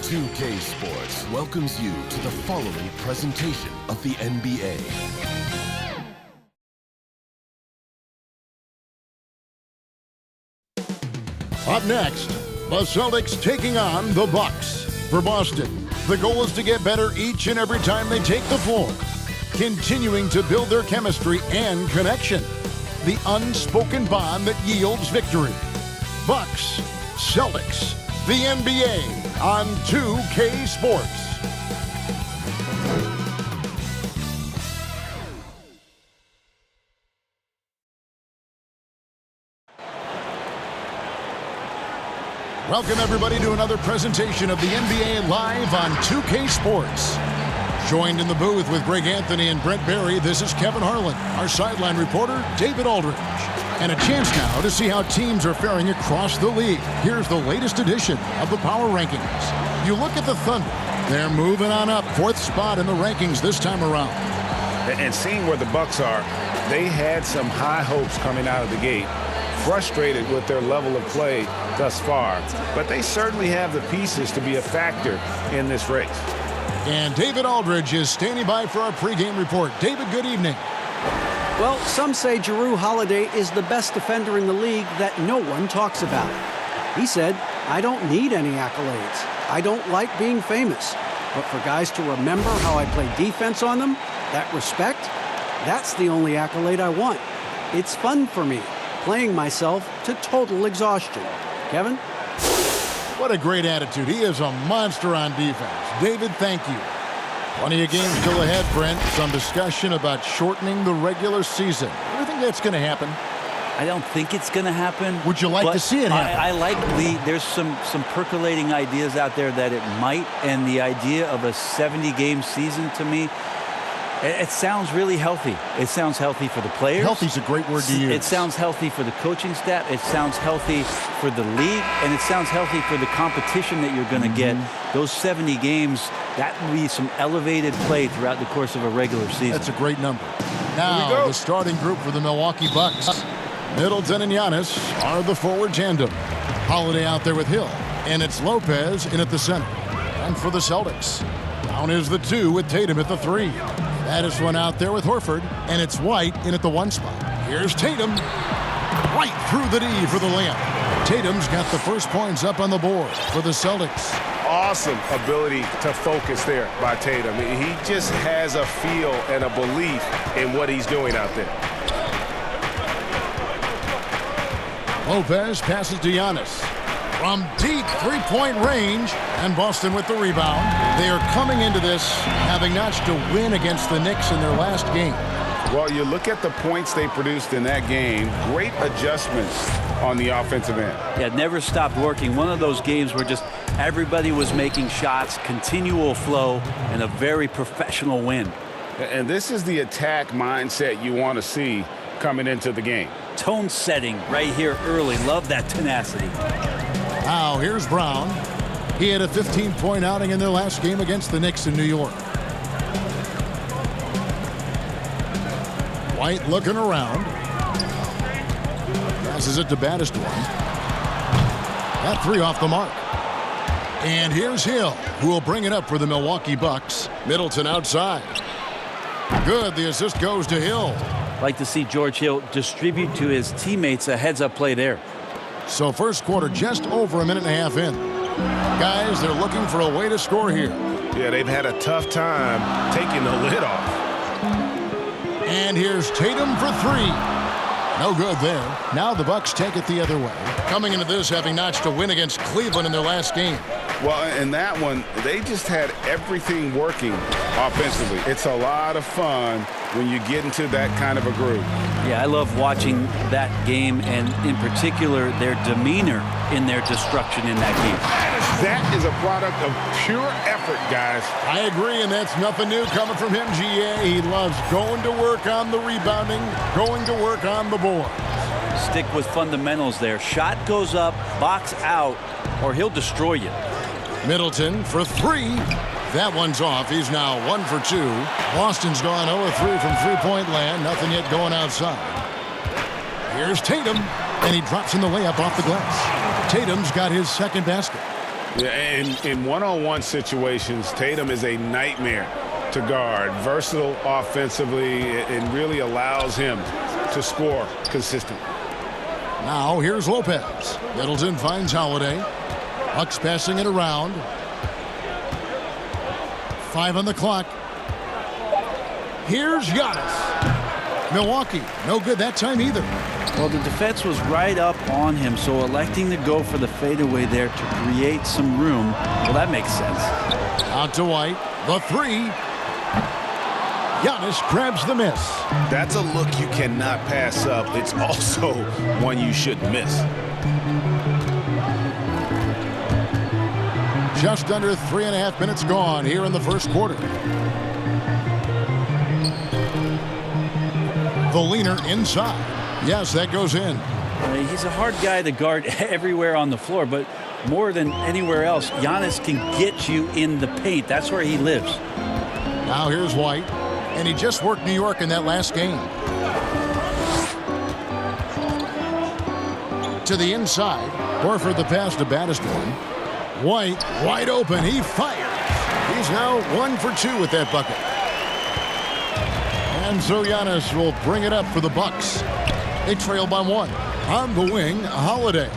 2K Sports welcomes you to the following presentation of the NBA. Up next, the Celtics taking on the Bucks. For Boston, the goal is to get better each and every time they take the floor, continuing to build their chemistry and connection, the unspoken bond that yields victory. Bucks, Celtics, the NBA on 2K Sports. Welcome, everybody, to another presentation of the NBA live on 2K Sports. Joined in the booth with Greg Anthony and Brent Barry, this is Kevin Harlan, our sideline reporter, David Aldridge. And a chance now to see how teams are faring across the league. Here's the latest edition of the Power Rankings. You look at the Thunder. They're moving on up, 4th spot in the rankings this time around. And seeing where the Bucks are, they had some high hopes coming out of the gate. Frustrated with their level of play thus far, but they certainly have the pieces to be a factor in this race. And David Aldridge is standing by for our pregame report. David, good evening. Well, some say Jrue Holiday is the best defender in the league that no one talks about. He said, "I don't need any accolades. I don't like being famous. But for guys to remember how I play defense on them, that respect, that's the only accolade I want. It's fun for me, playing myself to total exhaustion." Kevin? What a great attitude. He is a monster on defense. David, thank you. Plenty of games still ahead, Brent. Some discussion about shortening the regular season. Do you think that's going to happen? I don't think it's going to happen. Would you like to see it happen? I like there's some percolating ideas out there that it might, and the idea of a 70-game season to me, it sounds really healthy. It sounds healthy for the players. Healthy's a great word to use. It sounds healthy for the coaching staff. It sounds healthy for the league. And it sounds healthy for the competition that you're going to get. Those 70 games, that will be some elevated play throughout the course of a regular season. That's a great number. Now, the starting group for the Milwaukee Bucks. Middleton and Giannis are the forward tandem. Holiday out there with Hill. And it's Lopez in at the center. And for the Celtics, down is the 2 with Tatum at the 3. That is one out there with Horford, and it's White in at the 1 spot. Here's Tatum, right through the D for the layup. Tatum's got the first points up on the board for the Celtics. Awesome ability to focus there by Tatum. He just has a feel and a belief in what he's doing out there. Lopez passes to Giannis. From deep three-point range, and Boston with the rebound. They are coming into this having notched a win against the Knicks in their last game. Well, you look at the points they produced in that game, great adjustments on the offensive end. Yeah, it never stopped working. One of those games where just everybody was making shots, continual flow, and a very professional win. And this is the attack mindset you want to see coming into the game. Tone setting right here early. Love that tenacity. Now, here's Brown. He had a 15-point outing in their last game against the Knicks in New York. White looking around. Passes it to Battistone. That 3 off the mark. And here's Hill, who will bring it up for the Milwaukee Bucks. Middleton outside. Good. The assist goes to Hill. Like to see George Hill distribute to his teammates a heads-up play there. So first quarter just over a minute and a half in. Guys, they're looking for a way to score here. Yeah, they've had a tough time taking the lid off. And here's Tatum for 3. No good there. Now the Bucks take it the other way. Coming into this having notched a win against Cleveland in their last game. Well, in that one, they just had everything working offensively. It's a lot of fun when you get into that kind of a groove. Yeah, I love watching that game, and in particular, their demeanor in their destruction in that game. That is a product of pure effort, guys. I agree, and that's nothing new coming from him, GA. He loves going to work on the rebounding, going to work on the board. Stick with fundamentals there. Shot goes up, box out, or he'll destroy you. Middleton for 3. That one's off. He's now 1 for 2. Boston's gone 0 for 3 from three-point land. Nothing yet going outside. Here's Tatum, and he drops in the layup off the glass. Tatum's got his second basket. Yeah, and in one-on-one situations, Tatum is a nightmare to guard. Versatile offensively, and really allows him to score consistently. Now here's Lopez. Middleton finds Holiday. Bucks passing it around. 5 on the clock. Here's Giannis. Milwaukee, no good that time either. Well, the defense was right up on him, so electing to go for the fadeaway there to create some room, well, that makes sense. Out to White. The 3. Giannis grabs the miss. That's a look you cannot pass up. It's also one you shouldn't miss. Just under 3.5 minutes gone here in the first quarter. The leaner inside. Yes, that goes in. He's a hard guy to guard everywhere on the floor, but more than anywhere else, Giannis can get you in the paint. That's where he lives. Now here's White, and he just worked New York in that last game. To the inside. Horford the pass to baddest one. White wide open. He fires. He's now 1 for 2 with that bucket. And so Giannis will bring it up for the Bucks. They trail by 1. On the wing, Holiday.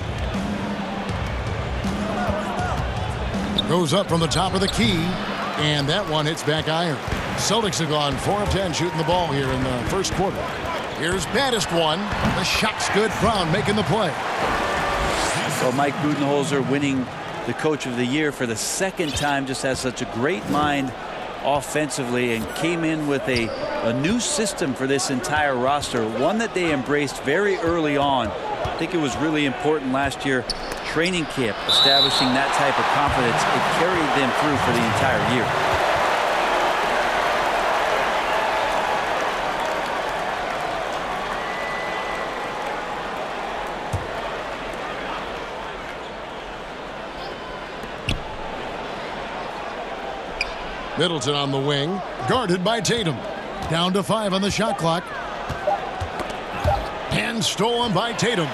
Goes up from the top of the key. And that one hits back iron. Celtics have gone 4 of 10 shooting the ball here in the first quarter. Here's baddest one. The shot's good. Brown making the play. Well, Mike Budenholzer winning the Coach of the Year for the second time, just has such a great mind offensively and came in with a new system for this entire roster, one that they embraced very early on. I think it was really important last year, training camp, establishing that type of confidence. It carried them through for the entire year. Middleton on the wing, guarded by Tatum. Down to 5 on the shot clock. And stolen by Tatum.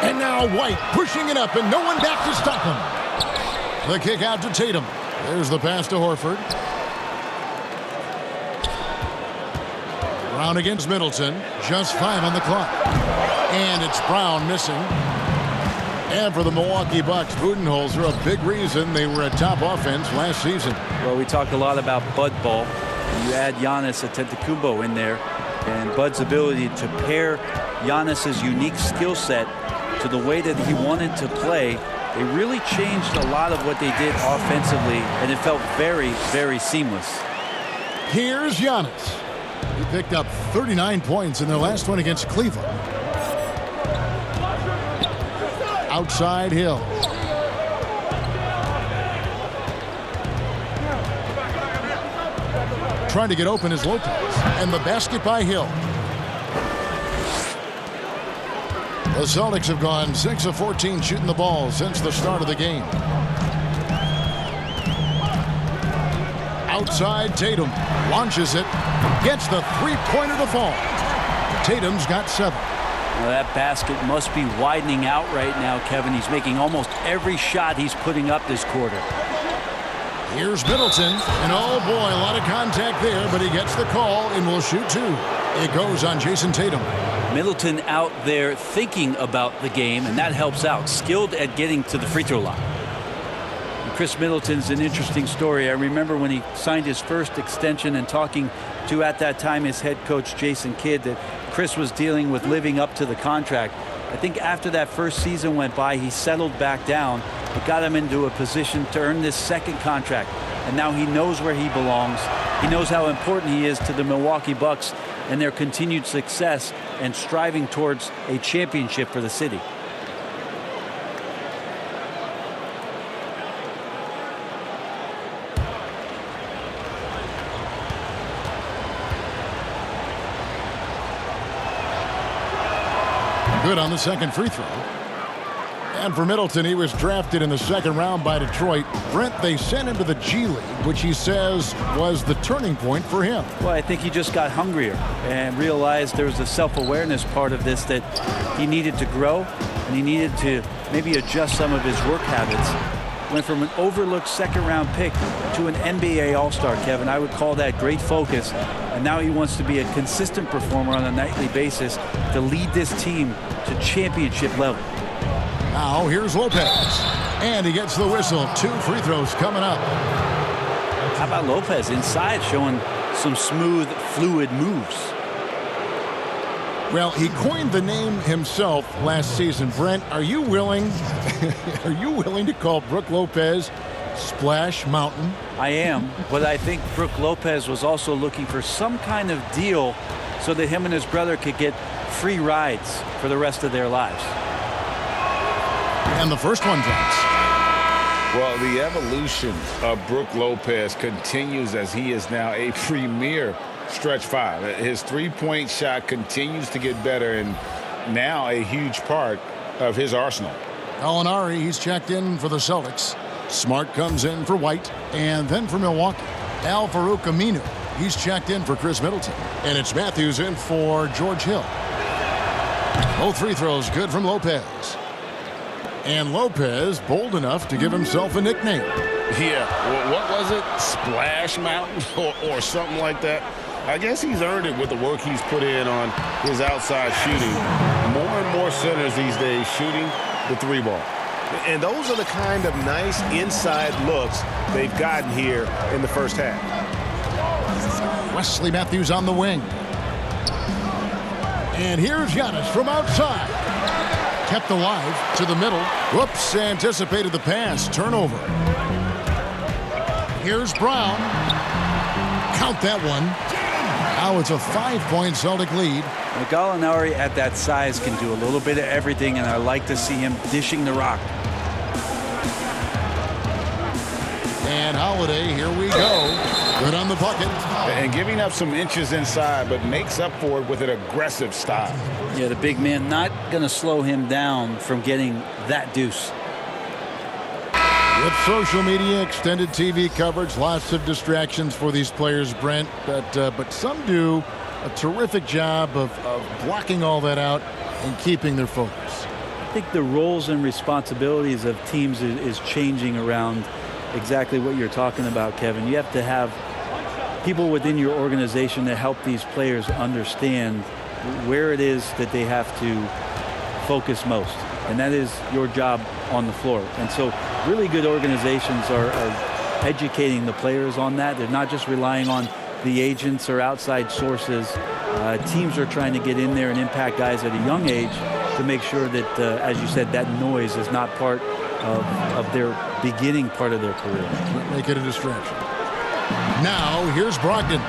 And now White pushing it up, and no one back to stop him. The kick out to Tatum. There's the pass to Horford. Brown against Middleton. Just 5 on the clock. And it's Brown missing. And for the Milwaukee Bucks, Budenholzer, a big reason they were a top offense last season. Well, we talked a lot about Bud Ball. You add Giannis Antetokounmpo in there, and Bud's ability to pair Giannis's unique skill set to the way that he wanted to play. They really changed a lot of what they did offensively, and it felt very, very seamless. Here's Giannis. He picked up 39 points in their last one against Cleveland. Outside Hill. Trying to get open is Lopez. And the basket by Hill. The Celtics have gone 6 of 14 shooting the ball since the start of the game. Outside Tatum. Launches it. Gets the three-pointer to fall. Tatum's got 7. Well, that basket must be widening out right now, Kevin. He's making almost every shot he's putting up this quarter. Here's Middleton, and oh boy, a lot of contact there, but he gets the call and will shoot 2. It goes on Jason Tatum. Middleton out there thinking about the game, and that helps out. Skilled at getting to the free throw line. And Chris Middleton's an interesting story. I remember when he signed his first extension and talking to, at that time, his head coach, Jason Kidd, that Chris was dealing with living up to the contract. I think after that first season went by, he settled back down. It got him into a position to earn this second contract. And now he knows where he belongs. He knows how important he is to the Milwaukee Bucks and their continued success and striving towards a championship for the city. Good on the second free throw. And for Middleton, he was drafted in the second round by Detroit. Brent, they sent him to the G League, which he says was the turning point for him. Well, I think he just got hungrier and realized there was a self-awareness part of this that he needed to grow, and he needed to maybe adjust some of his work habits. went from an overlooked second-round pick to an NBA All-Star, Kevin. I would call that great focus. And now he wants to be a consistent performer on a nightly basis to lead this team to championship level. Now here's Lopez. And he gets the whistle. 2 free throws coming up. How about Lopez inside showing some smooth, fluid moves? Well, he coined the name himself last season. Brent, are you willing to call Brook Lopez Splash Mountain? I am, but I think Brook Lopez was also looking for some kind of deal so that him and his brother could get free rides for the rest of their lives. And the first one drops. Well, the evolution of Brook Lopez continues as he is now a premier stretch 5. His three-point shot continues to get better and now a huge part of his arsenal. Gallinari, he's checked in for the Celtics. Smart comes in for White and then for Milwaukee. Al-Farouq Aminu, he's checked in for Chris Middleton. And it's Matthews in for George Hill. Both free throws good from Lopez. And Lopez bold enough to give himself a nickname. Yeah, well, what was it? Splash Mountain or something like that? I guess he's earned it with the work he's put in on his outside shooting. More and more centers these days shooting the 3-ball. And those are the kind of nice inside looks they've gotten here in the first half. Wesley Matthews on the wing. And here's Giannis from outside. Kept alive to the middle. Whoops, anticipated the pass. Turnover. Here's Brown. Count that one. Now it's a 5-point Celtic lead. Gallinari at that size can do a little bit of everything, and I like to see him dishing the rock. And Holiday, here we go. Good on the bucket. And giving up some inches inside, but makes up for it with an aggressive style. Yeah, the big man not going to slow him down from getting that deuce. With social media, extended TV coverage, lots of distractions for these players, Brent. But some do a terrific job of blocking all that out and keeping their focus. I think the roles and responsibilities of teams is changing around exactly what you're talking about, Kevin. You have to have people within your organization that help these players understand where it is that they have to focus most. And that is your job on the floor. And so really good organizations are educating the players on that. They're not just relying on the agents or outside sources. Teams are trying to get in there and impact guys at a young age to make sure that, as you said, that noise is not part of their beginning part of their career. Make it a distraction. Now, here's Brogdon.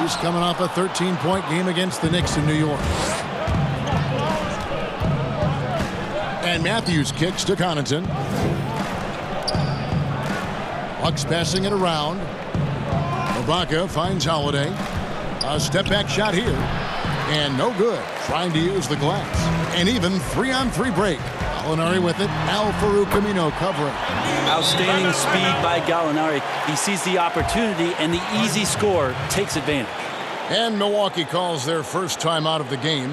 He's coming off a 13-point game against the Knicks in New York. And Matthews kicks to Connaughton. Bucks passing it around. Ibaka finds Holiday. A step-back shot here. And no good. Trying to use the glass. And even 3-on-3 break. Gallinari with it. Al-Farouq Aminu covering. Outstanding speed by Gallinari. He sees the opportunity, and the easy score takes advantage. And Milwaukee calls their first time out of the game.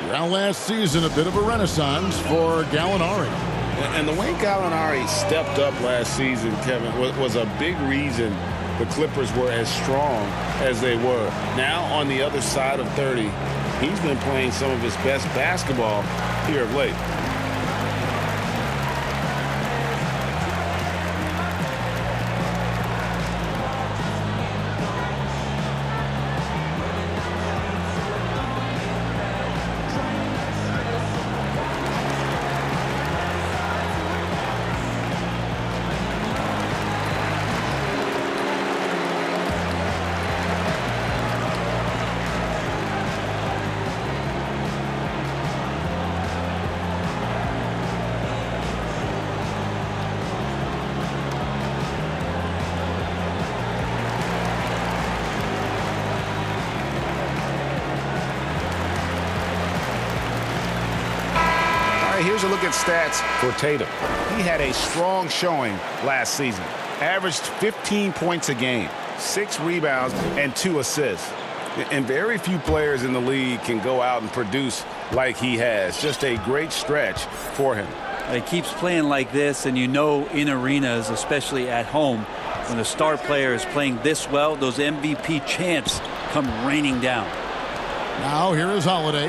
Well, last season, a bit of a renaissance for Gallinari. And the way Gallinari stepped up last season, Kevin, was a big reason the Clippers were as strong as they were. Now, on the other side of 30, he's been playing some of his best basketball here of late. Here's a look at stats for Tatum. He had a strong showing last season. Averaged 15 points a game, 6 rebounds, and 2 assists. And very few players in the league can go out and produce like he has. Just a great stretch for him. He keeps playing like this, and you know in arenas, especially at home, when a star player is playing this well, those MVP chants come raining down. Now here is Holiday,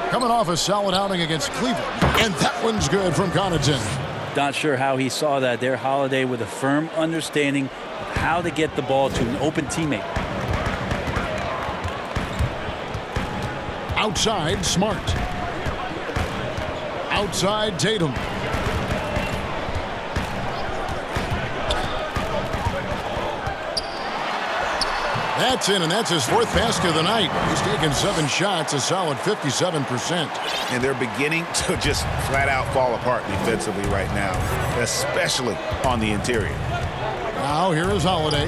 coming off a solid outing against Cleveland. And that one's good from Connaughton. Not sure how he saw that there. Holiday with a firm understanding of how to get the ball to an open teammate. Outside, Smart. Outside, Tatum. That's in, and that's his 4th basket of the night. He's taken 7 shots, a solid 57%. And they're beginning to just flat out fall apart defensively right now, especially on the interior. Now here is Holiday.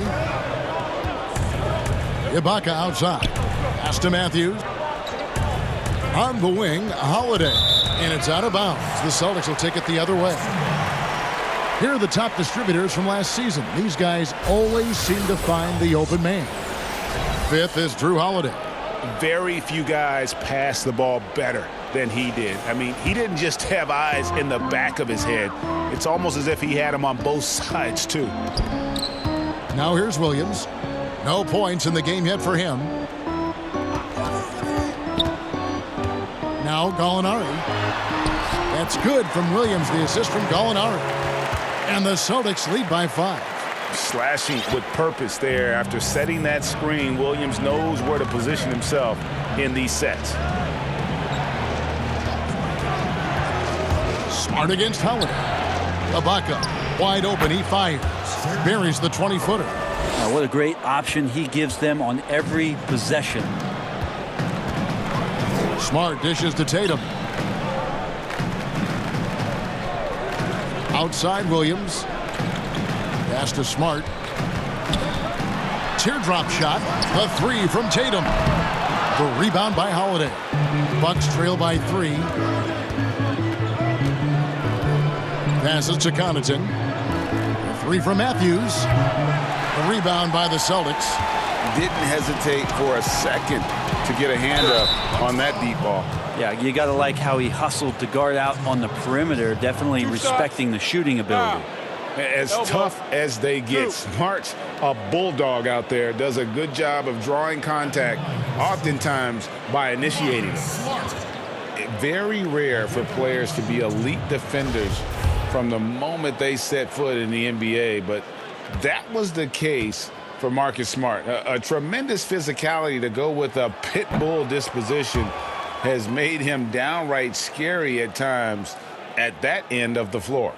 Ibaka outside. Pass to Matthews. On the wing, Holiday. And it's out of bounds. The Celtics will take it the other way. Here are the top distributors from last season. These guys always seem to find the open man. 5th is Drew Holiday. Very few guys pass the ball better than he did. I mean, he didn't just have eyes in the back of his head. It's almost as if he had them on both sides, too. Now here's Williams. No points in the game yet for him. Now Gallinari. That's good from Williams, the assist from Gallinari. And the Celtics lead by 5. Slashing with purpose there. After setting that screen, Williams knows where to position himself in these sets. Smart against Howard. Ibaka, wide open, he fires. Buries the 20-footer. Now, what a great option he gives them on every possession. Smart dishes to Tatum. Outside Williams. Pass to Smart. Teardrop shot. The 3 from Tatum. The rebound by Holiday. Bucks trail by 3. Passes to Connaughton. The 3 from Matthews. The rebound by the Celtics. Didn't hesitate for a second to get a hand up on that deep ball. Yeah, you got to like how he hustled to guard out on the perimeter, definitely respecting the shooting ability. As tough as they get, Smart's a bulldog out there, does a good job of drawing contact, oftentimes by initiating it. Very rare for players to be elite defenders from the moment they set foot in the NBA, but that was the case for Marcus Smart. A tremendous physicality to go with a pit bull disposition has made him downright scary at times at that end of the floor.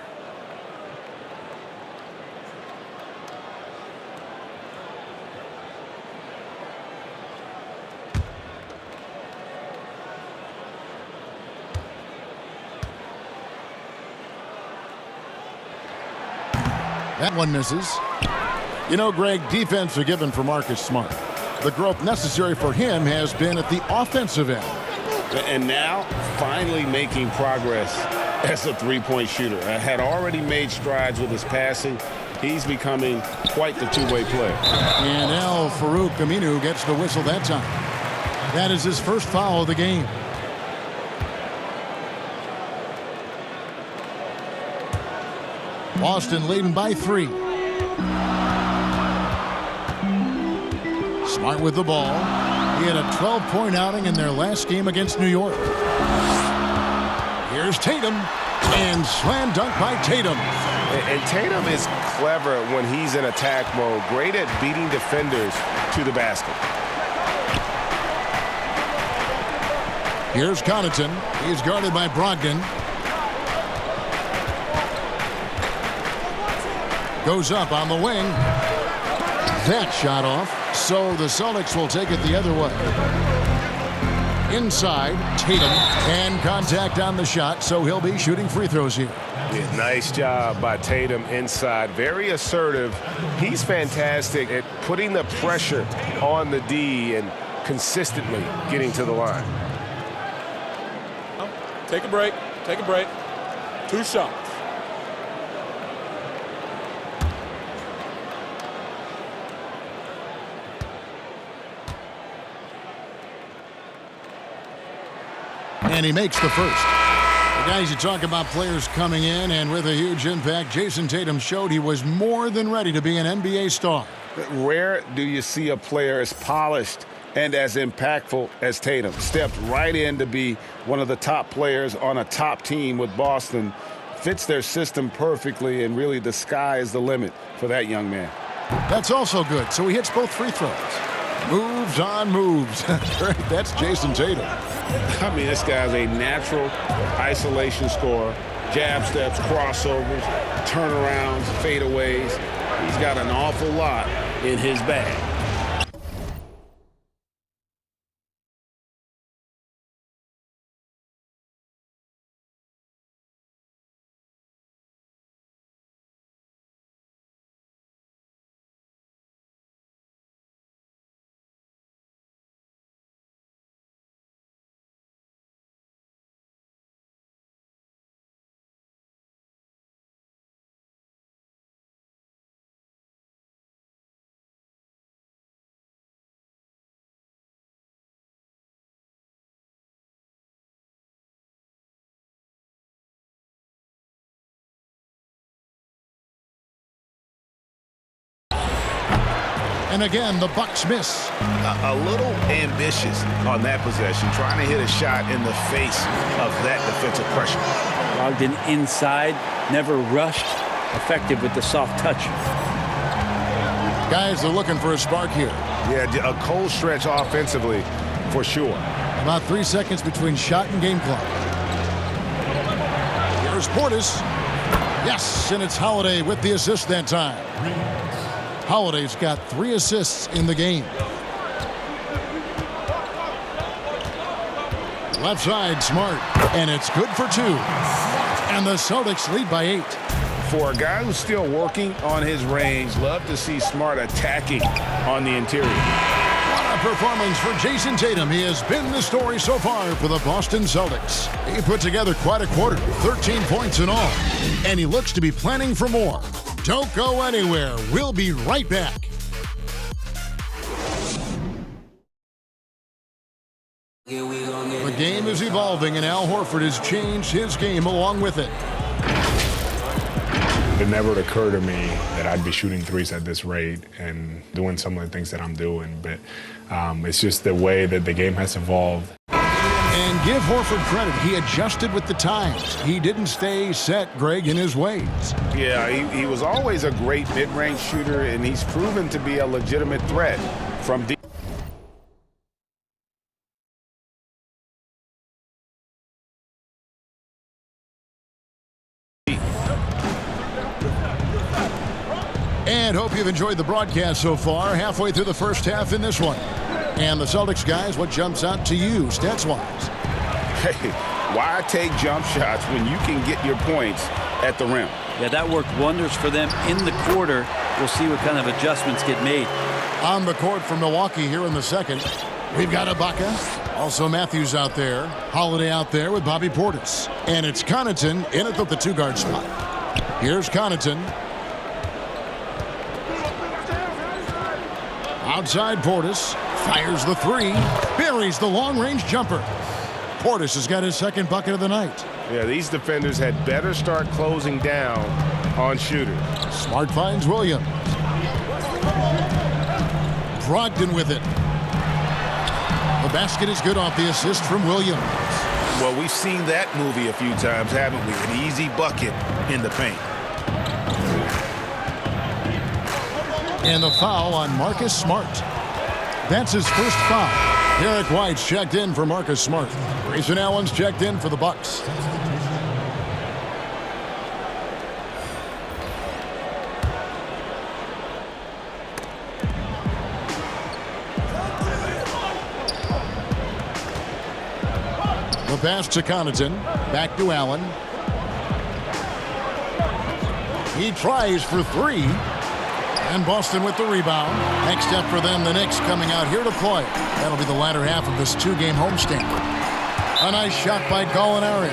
That one misses. You know, Greg, defense are given for Marcus Smart. The growth necessary for him has been at the offensive end. And now, finally making progress as a three-point shooter. Had already made strides with his passing. He's becoming quite the two-way player. And Al Farouk Aminu gets the whistle that time. That is his first foul of the game. Boston leading by 3. Smart with the ball. He had a 12-point outing in their last game against New York. Here's Tatum, and slam dunk by Tatum. And Tatum is clever when he's in attack mode. Great at beating defenders to the basket. Here's Connaughton. He's guarded by Brogdon. Goes up on the wing. That shot off. So the Celtics will take it the other way. Inside, Tatum. And contact on the shot, so he'll be shooting free throws here. Yeah, nice job by Tatum inside. Very assertive. He's fantastic at putting the pressure on the D and consistently getting to the line. Take a break. Take a break. 2 shots. And he makes the first. Guys, you talk about players coming in and with a huge impact. Jason Tatum showed he was more than ready to be an NBA star. Rare do you see a player as polished and as impactful as Tatum. Stepped right in to be one of the top players on a top team with Boston. Fits their system perfectly, and really the sky is the limit for that young man. That's also good. So he hits both free throws. Moves on moves. That's Jason Tatum. I mean, this guy's a natural isolation scorer. Jab steps, crossovers, turnarounds, fadeaways. He's got an awful lot in his bag. And again, the Bucks miss. A little ambitious on that possession, trying to hit a shot in the face of that defensive pressure. Brogdon inside, never rushed, effective with the soft touch. Guys are looking for a spark here. Yeah, a cold stretch offensively for sure. About 3 seconds between shot and game clock. Here's Portis. Yes, and it's Holiday with the assist that time. Holiday's got 3 assists in the game. Left side, Smart, and it's good for 2. And the Celtics lead by 8. For a guy who's still working on his range, love to see Smart attacking on the interior. What a performance for Jason Tatum. He has been the story so far for the Boston Celtics. He put together quite a quarter, 13 points in all, and he looks to be planning for more. Don't go anywhere. We'll be right back. The game is evolving, and Al Horford has changed his game along with it. It never occurred to me that I'd be shooting threes at this rate and doing some of the things that I'm doing, but it's just the way that the game has evolved. And give Horford credit. He adjusted with the times. He didn't stay set, Greg, in his ways. Yeah, he was always a great mid-range shooter, and he's proven to be a legitimate threat from deep. And hope you've enjoyed the broadcast so far. Halfway through the first half in this one. And the Celtics, guys, what jumps out to you, stats-wise? Hey, why take jump shots when you can get your points at the rim? Yeah, that worked wonders for them in the quarter. We'll see what kind of adjustments get made. On the court for Milwaukee here in the second, we've got Ibaka. Also Matthews out there. Holiday out there with Bobby Portis. And it's Connaughton in at the 2-guard spot. Here's Connaughton. Outside Portis. Fires the 3. Buries the long-range jumper. Portis has got his second bucket of the night. Yeah, these defenders had better start closing down on shooters. Smart finds Williams. Brogdon with it. The basket is good off the assist from Williams. Well, we've seen that movie a few times, haven't we? An easy bucket in the paint. And the foul on Marcus Smart. That's his first foul. Derek White's checked in for Marcus Smart. Grayson Allen's checked in for the Bucks. The pass to Connaughton. Back to Allen. He tries for 3. And Boston with the rebound. Next step for them, the Knicks coming out here to play. That'll be the latter half of this 2-game homestand. A nice shot by Gallinari.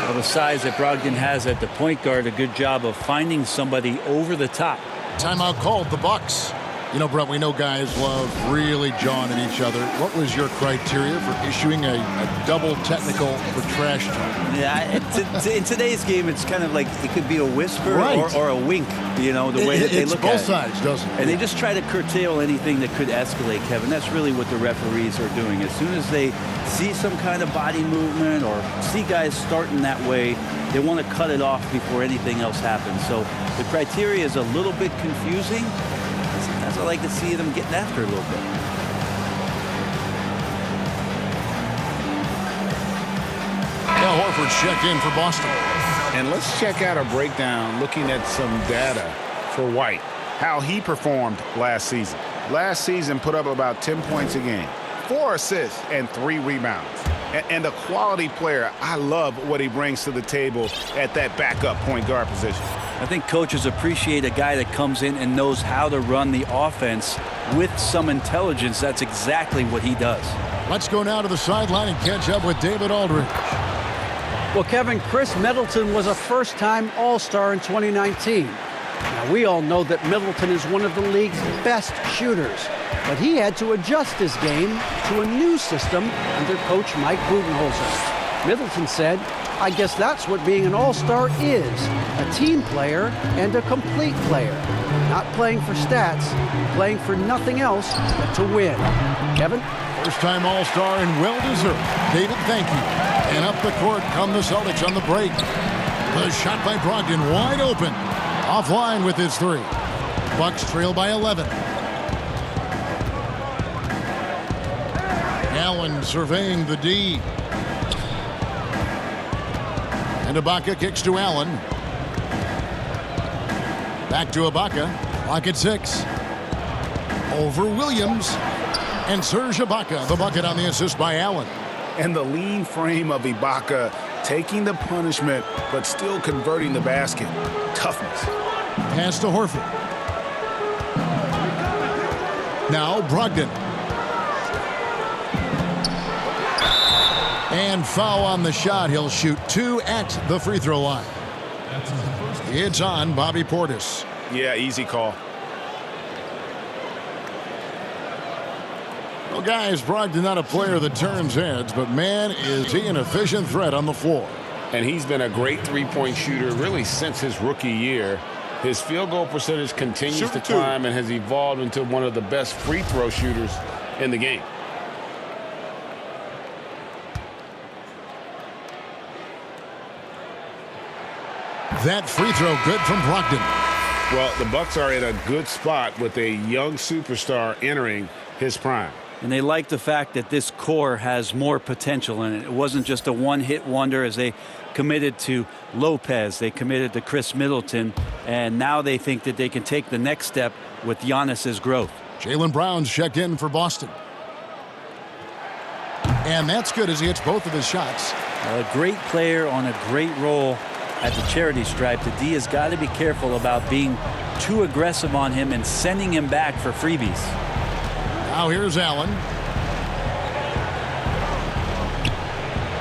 Well, the size that Brogdon has at the point guard, a good job of finding somebody over the top. Timeout called, the Bucks. You know, Brett, we know guys love really jawing at each other. What was your criteria for issuing a double technical for trash talk? Yeah, in today's game, it's kind of like it could be a whisper Right. or a wink, you know, the way that they it's look both at it. sides, doesn't it? And they just try to curtail anything that could escalate, Kevin. That's really what the referees are doing. As soon as they see some kind of body movement or see guys starting that way, they want to cut it off before anything else happens. So the criteria is a little bit confusing. Sometimes I like to see them getting after a little bit. Al Horford checked in for Boston. And let's check out a breakdown looking at some data for White, how he performed last season. Last season put up about 10 points a game, 4 assists, and 3 rebounds. And a quality player. I love what he brings to the table at that backup point guard position. I think coaches appreciate a guy that comes in and knows how to run the offense with some intelligence. That's exactly what he does. Let's go now to the sideline and catch up with David Aldridge. Well, Kevin, Chris Middleton was a first-time All-Star in 2019. Now, we all know that Middleton is one of the league's best shooters, but he had to adjust his game to a new system under coach Mike Budenholzer. Middleton said, "I guess that's what being an all-star is, a team player and a complete player. Not playing for stats, playing for nothing else but to win." Kevin? First-time All-Star and well-deserved. David, thank you. And up the court come the Celtics on the break. The shot by Brogdon wide open. Offline with his 3. Bucks trail by 11. Allen surveying the D. And Ibaka kicks to Allen. Back to Ibaka. Clock at 6. Over Williams. And Serge Ibaka, the bucket on the assist by Allen. And the lean frame of Ibaka taking the punishment but still converting the basket. Toughness. Pass to Horford. Now Brogdon. And foul on the shot. He'll shoot 2 at the free throw line. It's on Bobby Portis. Yeah, easy call. Well, guys, Brogdon not a player that turns heads, but man, is he an efficient threat on the floor. And he's been a great three-point shooter really since his rookie year. His field goal percentage continues to climb and has evolved into one of the best free throw shooters in the game. That free throw good from Brogdon. Well, the Bucks are in a good spot with a young superstar entering his prime. And they like the fact that this core has more potential in it. It wasn't just a one-hit wonder as they committed to Lopez. They committed to Chris Middleton. And now they think that they can take the next step with Giannis's growth. Jaylen Brown's checked in for Boston. And that's good as he hits both of his shots. A great player on a great role at the charity stripe. The D has got to be careful about being too aggressive on him and sending him back for freebies. Now here's Allen.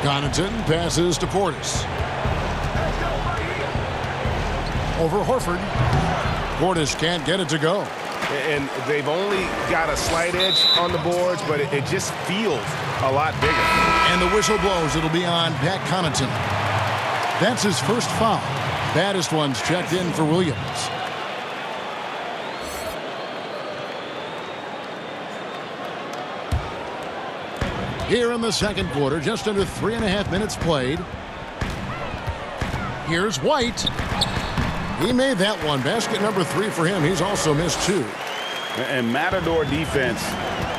Connaughton passes to Portis. Over Horford. Portis can't get it to go. And they've only got a slight edge on the boards, but it just feels a lot bigger. And the whistle blows. It'll be on Pat Connaughton. That's his first foul. Baddest one's checked in for Williams. Here in the second quarter, just under 3.5 minutes played. Here's White. He made that one. Basket number 3 for him. He's also missed 2. And Matador defense,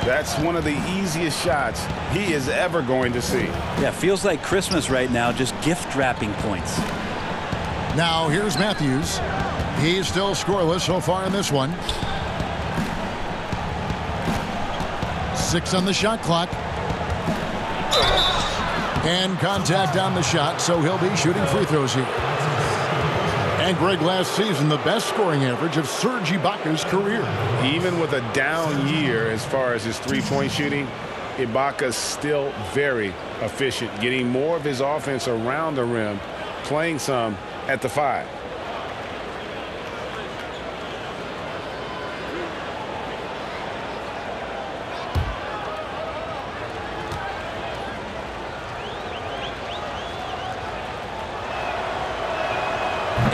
that's one of the easiest shots he is ever going to see. Yeah, feels like Christmas right now, just gift wrapping points. Now here's Matthews. He's still scoreless so far in this one. 6 on the shot clock. And contact on the shot, so he'll be shooting free throws here. And Greg, last season, the best scoring average of Serge Ibaka's career. Even with a down year as far as his three-point shooting, Ibaka's still very efficient, getting more of his offense around the rim, playing some at the 5.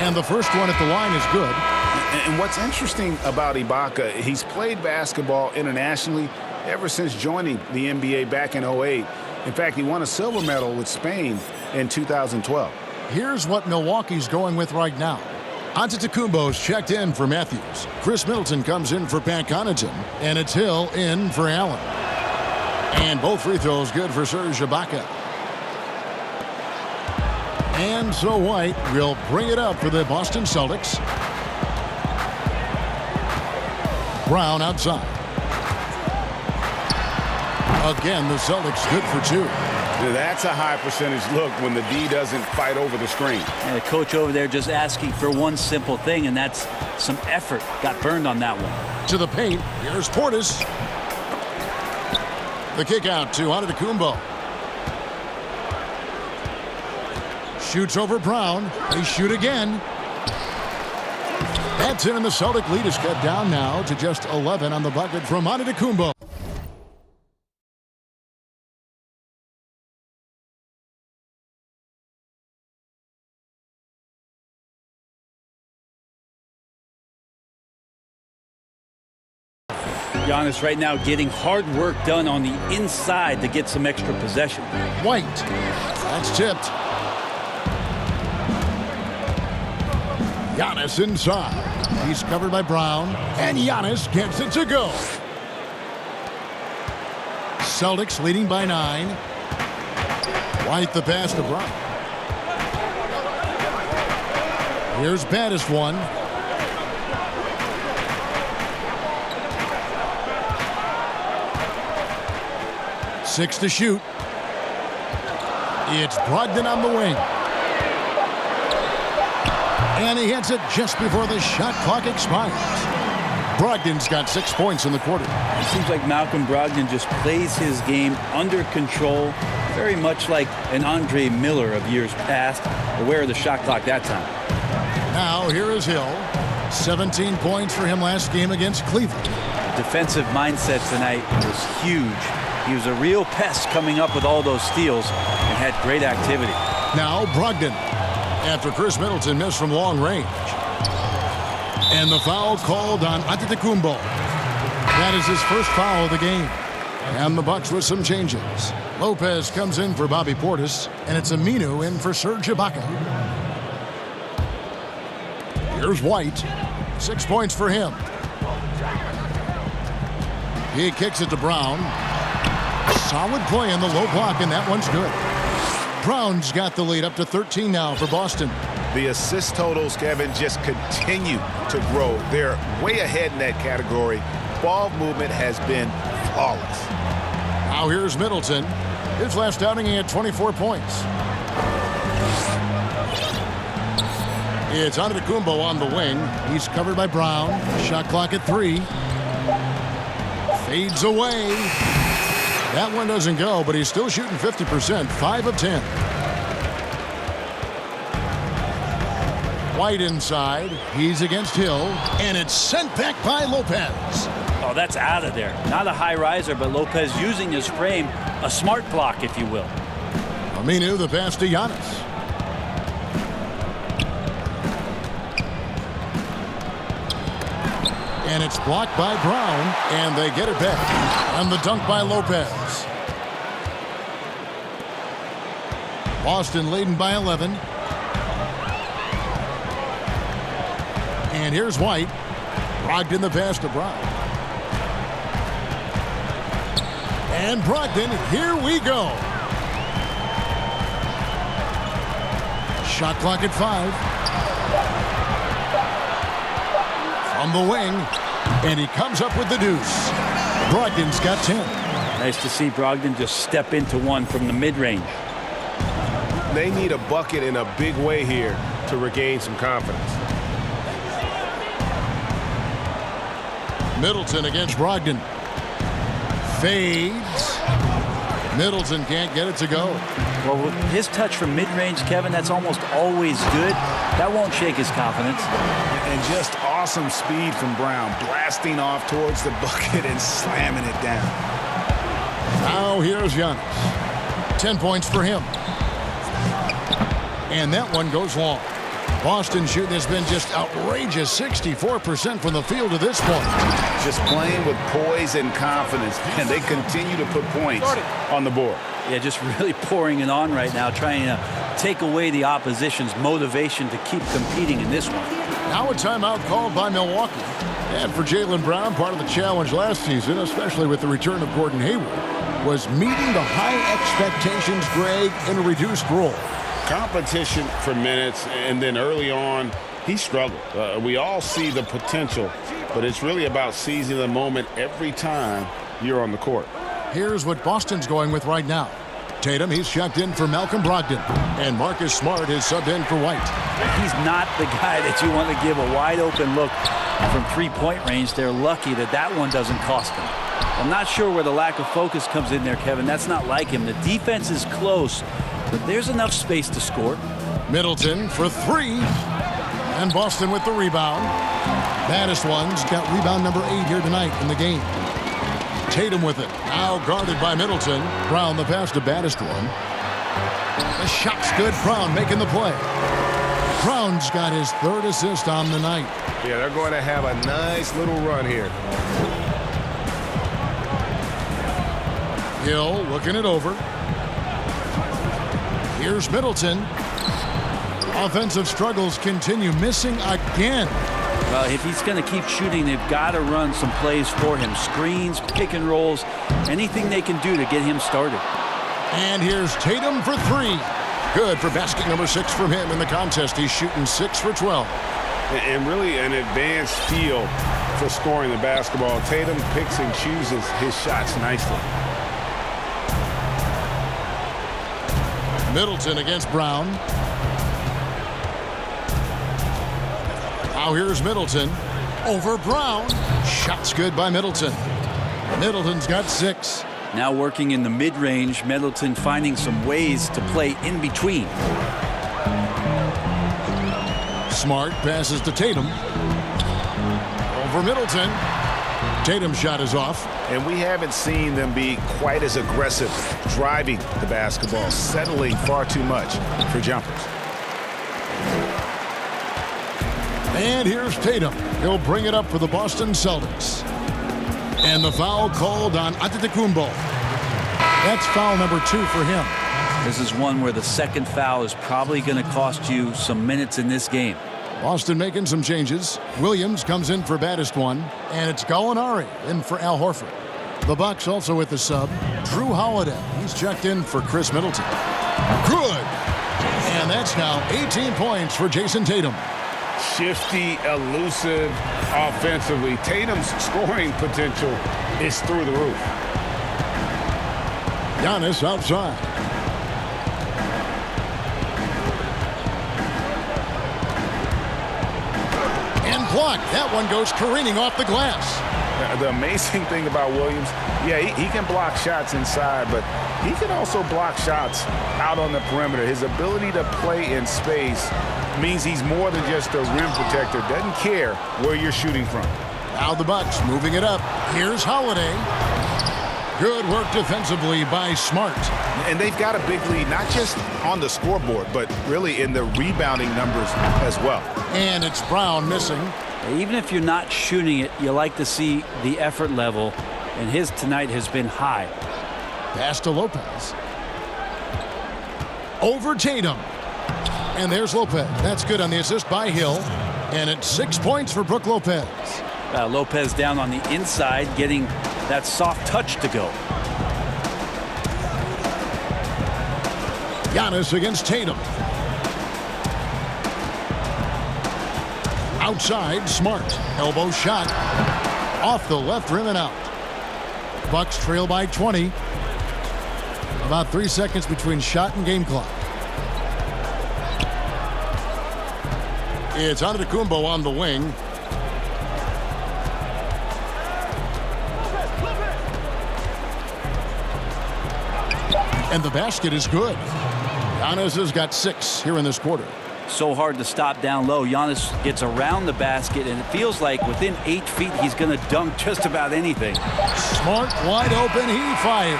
And the first one at the line is good. And what's interesting about Ibaka, he's played basketball internationally ever since joining the NBA back in 2008. In fact, he won a silver medal with Spain in 2012. Here's what Milwaukee's going with right now. Antetokounmpo's checked in for Matthews. Chris Middleton comes in for Pat Connaughton. And it's Hill in for Allen. And both free throws good for Serge Ibaka. And so White will bring it up for the Boston Celtics. Brown outside. Again, the Celtics good for 2. That's a high percentage look when the D doesn't fight over the screen. And the coach over there just asking for one simple thing, and that's some effort. Got burned on that one. To the paint. Here's Portis. The kick out to Antetokounmpo. Shoots over Brown. They shoot again. That's in, and the Celtic lead is cut down now to just 11 on the bucket from Antetokounmpo. Giannis right now getting hard work done on the inside to get some extra possession. White. That's tipped. Giannis inside. He's covered by Brown. And Giannis gets it to go. Celtics leading by 9. White the pass to Brown. Here's baddest one. Six to shoot. It's Brogdon on the wing. And he hits it just before the shot clock expires. Brogdon's got 6 points in the quarter. It seems like Malcolm Brogdon just plays his game under control, very much like an Andre Miller of years past, aware of the shot clock that time. Now here is Hill. 17 points for him last game against Cleveland. Defensive mindset tonight was huge. He was a real pest coming up with all those steals and had great activity. Now Brogdon after Chris Middleton missed from long range. And the foul called on Antetokounmpo. That is his first foul of the game. And the Bucks with some changes. Lopez comes in for Bobby Portis, and it's Aminu in for Serge Ibaka. Here's White. 6 points for him. He kicks it to Brown. Solid play in the low block, and that one's good. Brown's got the lead up to 13 now for Boston. The assist totals, Kevin, just continue to grow. They're way ahead in that category. Ball movement has been flawless. Now here's Middleton. His last outing, he had 24 points. It's Antetokounmpo on the wing. He's covered by Brown. Shot clock at 3. Fades away. That one doesn't go, but he's still shooting 50%. 5 of 10. White inside. He's against Hill. And it's sent back by Lopez. Oh, that's out of there. Not a high riser, but Lopez using his frame. A smart block, if you will. Aminu the pass to Giannis. And it's blocked by Brown, and they get it back. And the dunk by Lopez. Boston leading by 11. And here's White. Brogdon the pass to Brown. And Brogdon, here we go. Shot clock at 5. From the wing, and he comes up with the deuce. Brogdon's got 10. Nice to see Brogdon just step into one from the mid-range. They need a bucket in a big way here to regain some confidence. Middleton against Brogdon. Fades. Middleton can't get it to go. Well, with his touch from mid-range, Kevin, that's almost always good. That won't shake his confidence. And just awesome speed from Brown, blasting off towards the bucket and slamming it down. Now here's Giannis. 10 points for him. And that one goes long. Boston shooting has been just outrageous, 64% from the field to this point. Just playing with poise and confidence, and they continue to put points on the board. Yeah, just really pouring it on right now, trying to take away the opposition's motivation to keep competing in this one. Now a timeout called by Milwaukee. And for Jaylen Brown, part of the challenge last season, especially with the return of Gordon Hayward, was meeting the high expectations, Greg, in a reduced role. Competition for minutes, and then early on, he struggled. We all see the potential, but it's really about seizing the moment every time you're on the court. Here's what Boston's going with right now. Tatum, he's checked in for Malcolm Brogdon. And Marcus Smart is subbed in for White. He's not the guy that you want to give a wide-open look from three-point range. They're lucky that that one doesn't cost them. I'm not sure where the lack of focus comes in there, Kevin. That's not like him. The defense is close, but there's enough space to score. Middleton for three. And Boston with the rebound. Baddest one's got rebound number 8 here tonight in the game. Tatum with it. Now guarded by Middleton. Brown the pass to baddest one. The shot's good. Brown making the play. Brown's got his 3rd assist on the night. Yeah, they're going to have a nice little run here. Hill looking it over. Here's Middleton. Offensive struggles continue. Missing again. Well, if he's going to keep shooting, they've got to run some plays for him. Screens, pick and rolls, anything they can do to get him started. And here's Tatum for 3. Good for basket number 6 from him in the contest. He's shooting 6 for 12. And really an advanced feel for scoring the basketball. Tatum picks and chooses his shots nicely. Middleton against Brown. Now here's Middleton over Brown. Shot's good by Middleton. Middleton's got 6. Now working in the mid-range, Middleton finding some ways to play in between. Smart passes to Tatum. Over Middleton. Tatum's shot is off. And we haven't seen them be quite as aggressive driving the basketball, settling far too much for jumpers. And here's Tatum. He'll bring it up for the Boston Celtics. And the foul called on Antetokounmpo. That's foul number 2 for him. This is one where the second foul is probably going to cost you some minutes in this game. Boston making some changes. Williams comes in for baddest one. And it's Gallinari in for Al Horford. The Bucks also with the sub. Drew Holiday. He's checked in for Chris Middleton. Good. And that's now 18 points for Jason Tatum. Shifty, elusive offensively. Tatum's scoring potential is through the roof. Giannis outside. And blocked. That one goes careening off the glass. The amazing thing about Williams, yeah, he can block shots inside, but he can also block shots out on the perimeter. His ability to play in space means he's more than just a rim protector. Doesn't care where you're shooting from. Now the Bucks moving it up. Here's Holiday. Good work defensively by Smart. And they've got a big lead, not just on the scoreboard, but really in the rebounding numbers as well. And it's Brown missing. Even if you're not shooting it, you like to see the effort level, and his tonight has been high. Pass to Lopez. Over Tatum. And there's Lopez. That's good on the assist by Hill. And it's 6 points for Brook Lopez. Lopez down on the inside, getting that soft touch to go. Giannis against Tatum. Outside, Smart. Elbow shot. Off the left rim and out. Bucks trail by 20. About 3 seconds between shot and game clock. It's Antetokounmpo on the wing. And the basket is good. Giannis has got 6 here in this quarter. So hard to stop down low. Giannis gets around the basket, and it feels like within 8 feet he's going to dunk just about anything. Smart wide open. He fires.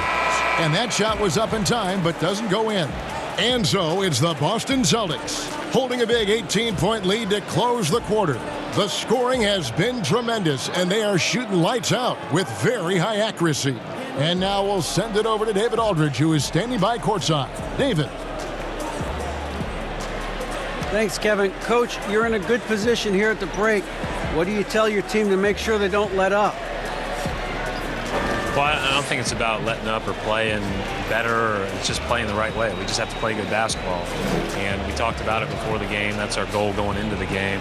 And that shot was up in time, but doesn't go in. And so it's the Boston Celtics holding a big 18-point lead to close the quarter. The scoring has been tremendous, and they are shooting lights out with very high accuracy. And now we'll send it over to David Aldridge, who is standing by courtside. David. Thanks, Kevin. Coach, you're in a good position here at the break. What do you tell your team to make sure they don't let up? Well, I don't think it's about letting up or playing better. It's just playing the right way. We just have to play good basketball. And we talked about it before the game. That's our goal going into the game.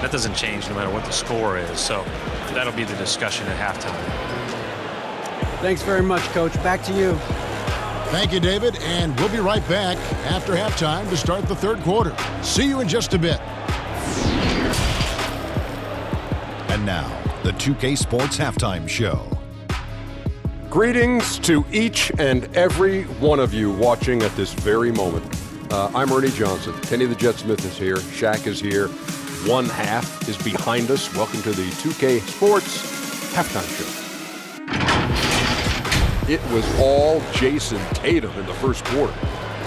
That doesn't change no matter what the score is. So that'll be the discussion at halftime. Thanks very much, Coach. Back to you. Thank you, David. And we'll be right back after halftime to start the third quarter. See you in just a bit. And now, the 2K Sports Halftime Show. Greetings to each and every one of you watching at this very moment. I'm Ernie Johnson. Kenny the Jet Smith is here. Shaq is here. One half is behind us. Welcome to the 2K Sports Halftime Show. It was all Jason Tatum in the first quarter.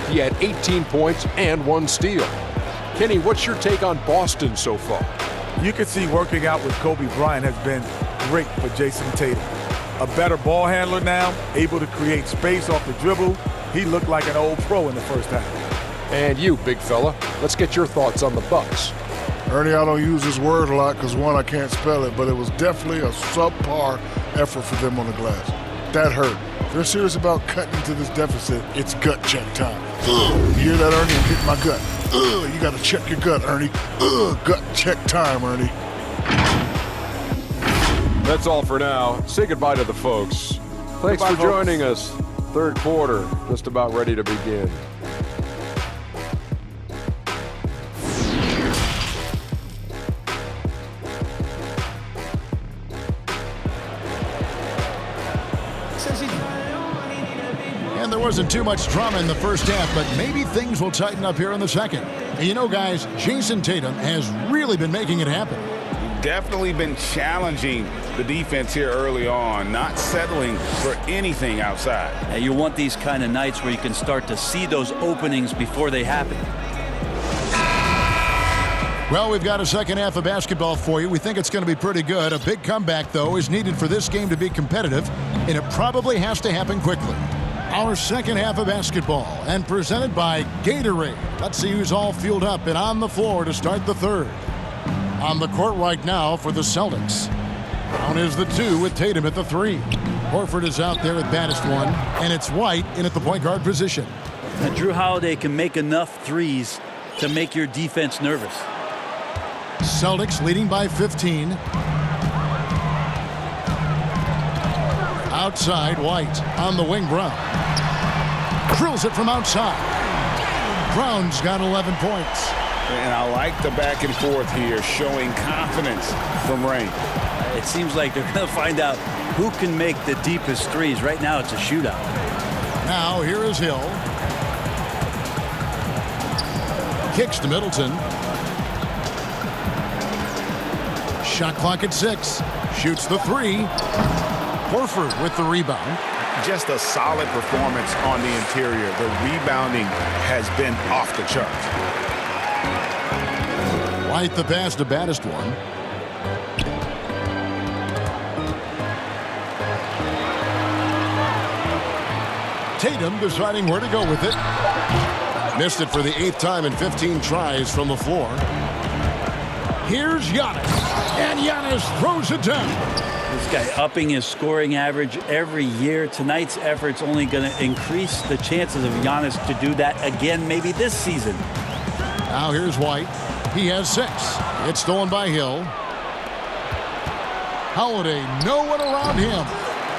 He had 18 points and 1 steal. Kenny, what's your take on Boston so far? You can see working out with Kobe Bryant has been great for Jason Tatum. A better ball handler now, able to create space off the dribble. He looked like an old pro in the first half. And you, big fella, let's get your thoughts on the Bucks. Ernie, I don't use this word a lot because, one, I can't spell it, but it was definitely a subpar effort for them on the glass. That hurt. If they're serious about cutting into this deficit, it's gut check time. You hear that, Ernie? I'm hitting my gut. You got to check your gut, Ernie. Gut check time, Ernie. That's all for now. Say goodbye to the folks. Thanks for joining us. Third quarter, just about ready to begin. And there wasn't too much drama in the first half, but maybe things will tighten up here in the second. And you know, guys, Jason Tatum has really been making it happen. Definitely been challenging the defense here early on, not settling for anything outside. Yeah, you want these kind of nights where you can start to see those openings before they happen. Well, we've got a second half of basketball for you. We think it's going to be pretty good. A big comeback, though, is needed for this game to be competitive, and it probably has to happen quickly. Our second half of basketball, and presented by Gatorade. Let's see who's all fueled up and on the floor to start the third. On the court right now for the Celtics. Brown is the 2 with Tatum at the 3. Horford is out there at baddest 1, and it's White in at the point guard position. Now, Drew Holiday can make enough threes to make your defense nervous. Celtics leading by 15. Outside, White on the wing. Brown drills it from outside. Brown's got 11 points. And I like the back and forth here, showing confidence from Rain. It seems like they're going to find out who can make the deepest threes. Right now, it's a shootout. Now, here is Hill. Kicks to Middleton. Shot clock at 6. Shoots the 3. Horford with the rebound. Just a solid performance on the interior. The rebounding has been off the charts. White the pass to baddest 1. Tatum deciding where to go with it. Missed it for the 8th time in 15 tries from the floor. Here's Giannis. And Giannis throws it down. This guy upping his scoring average every year. Tonight's effort's only going to increase the chances of Giannis to do that again maybe this season. Now here's White. He has 6. It's stolen by Hill. Holiday, no one around him.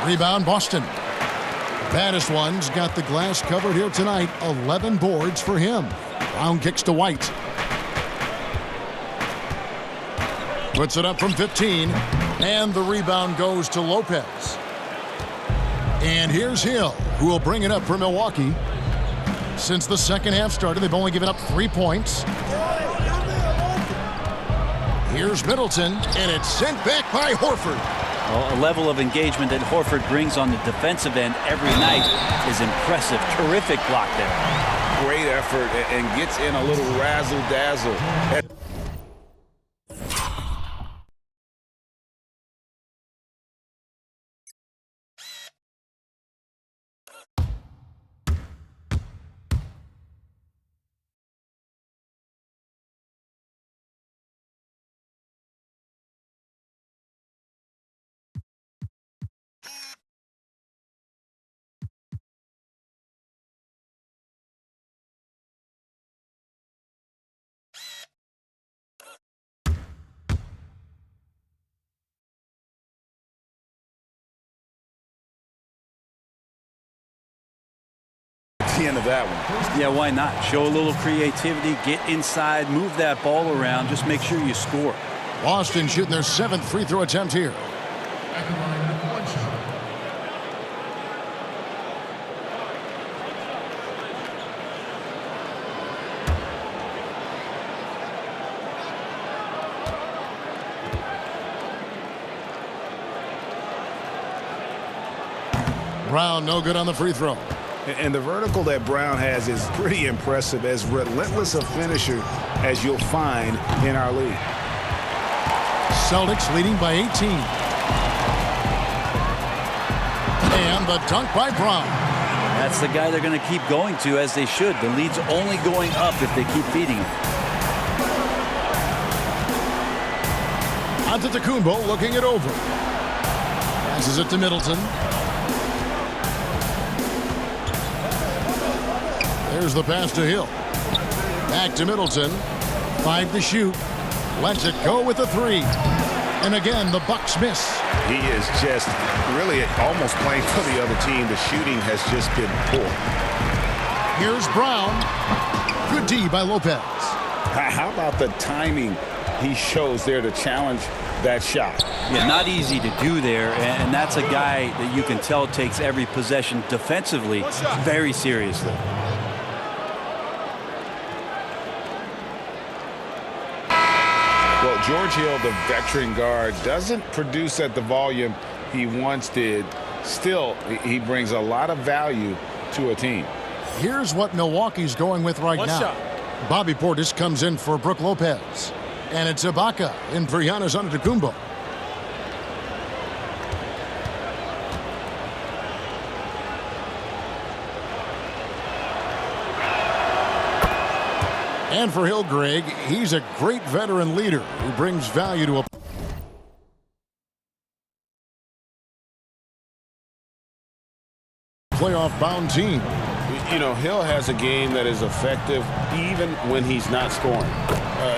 Rebound, Boston. Baddest one's got the glass covered here tonight. 11 boards for him. Brown kicks to White. Puts it up from 15. And the rebound goes to Lopez. And here's Hill, who will bring it up for Milwaukee. Since the second half started, they've only given up 3 points. Here's Middleton, and it's sent back by Horford. Well, a level of engagement that Horford brings on the defensive end every night is impressive. Terrific block there. great effort and gets in a little razzle-dazzle. The end of that one. Yeah, why not? Show a little creativity, get inside, move that ball around, just make sure you score. Boston shooting their 7th free throw attempt here. Brown, no good on the free throw. And the vertical that Brown has is pretty impressive, as relentless a finisher as you'll find in our league. Celtics leading by 18. And the dunk by Brown. That's the guy they're going to keep going to, as they should. The lead's only going up if they keep feeding him. Antetokounmpo looking it over. Passes it to Middleton. There's the pass to Hill. Back to Middleton. 5 to shoot. Lets it go with a 3. And again, the Bucks miss. He is just really almost playing for the other team. The shooting has just been poor. Here's Brown. Good D by Lopez. How about the timing he shows there to challenge that shot? Yeah, not easy to do there, and that's a guy that you can tell takes every possession defensively very seriously. Well, George Hill, the veteran guard, doesn't produce at the volume he once did. Still, he brings a lot of value to a team. Here's what Milwaukee's going with right now. Bobby Portis comes in for Brook Lopez. And it's Ibaka in for Giannis Antetokounmpo. And for Hill, Greg, he's a great veteran leader who brings value to a playoff-bound team. You know, Hill has a game that is effective even when he's not scoring.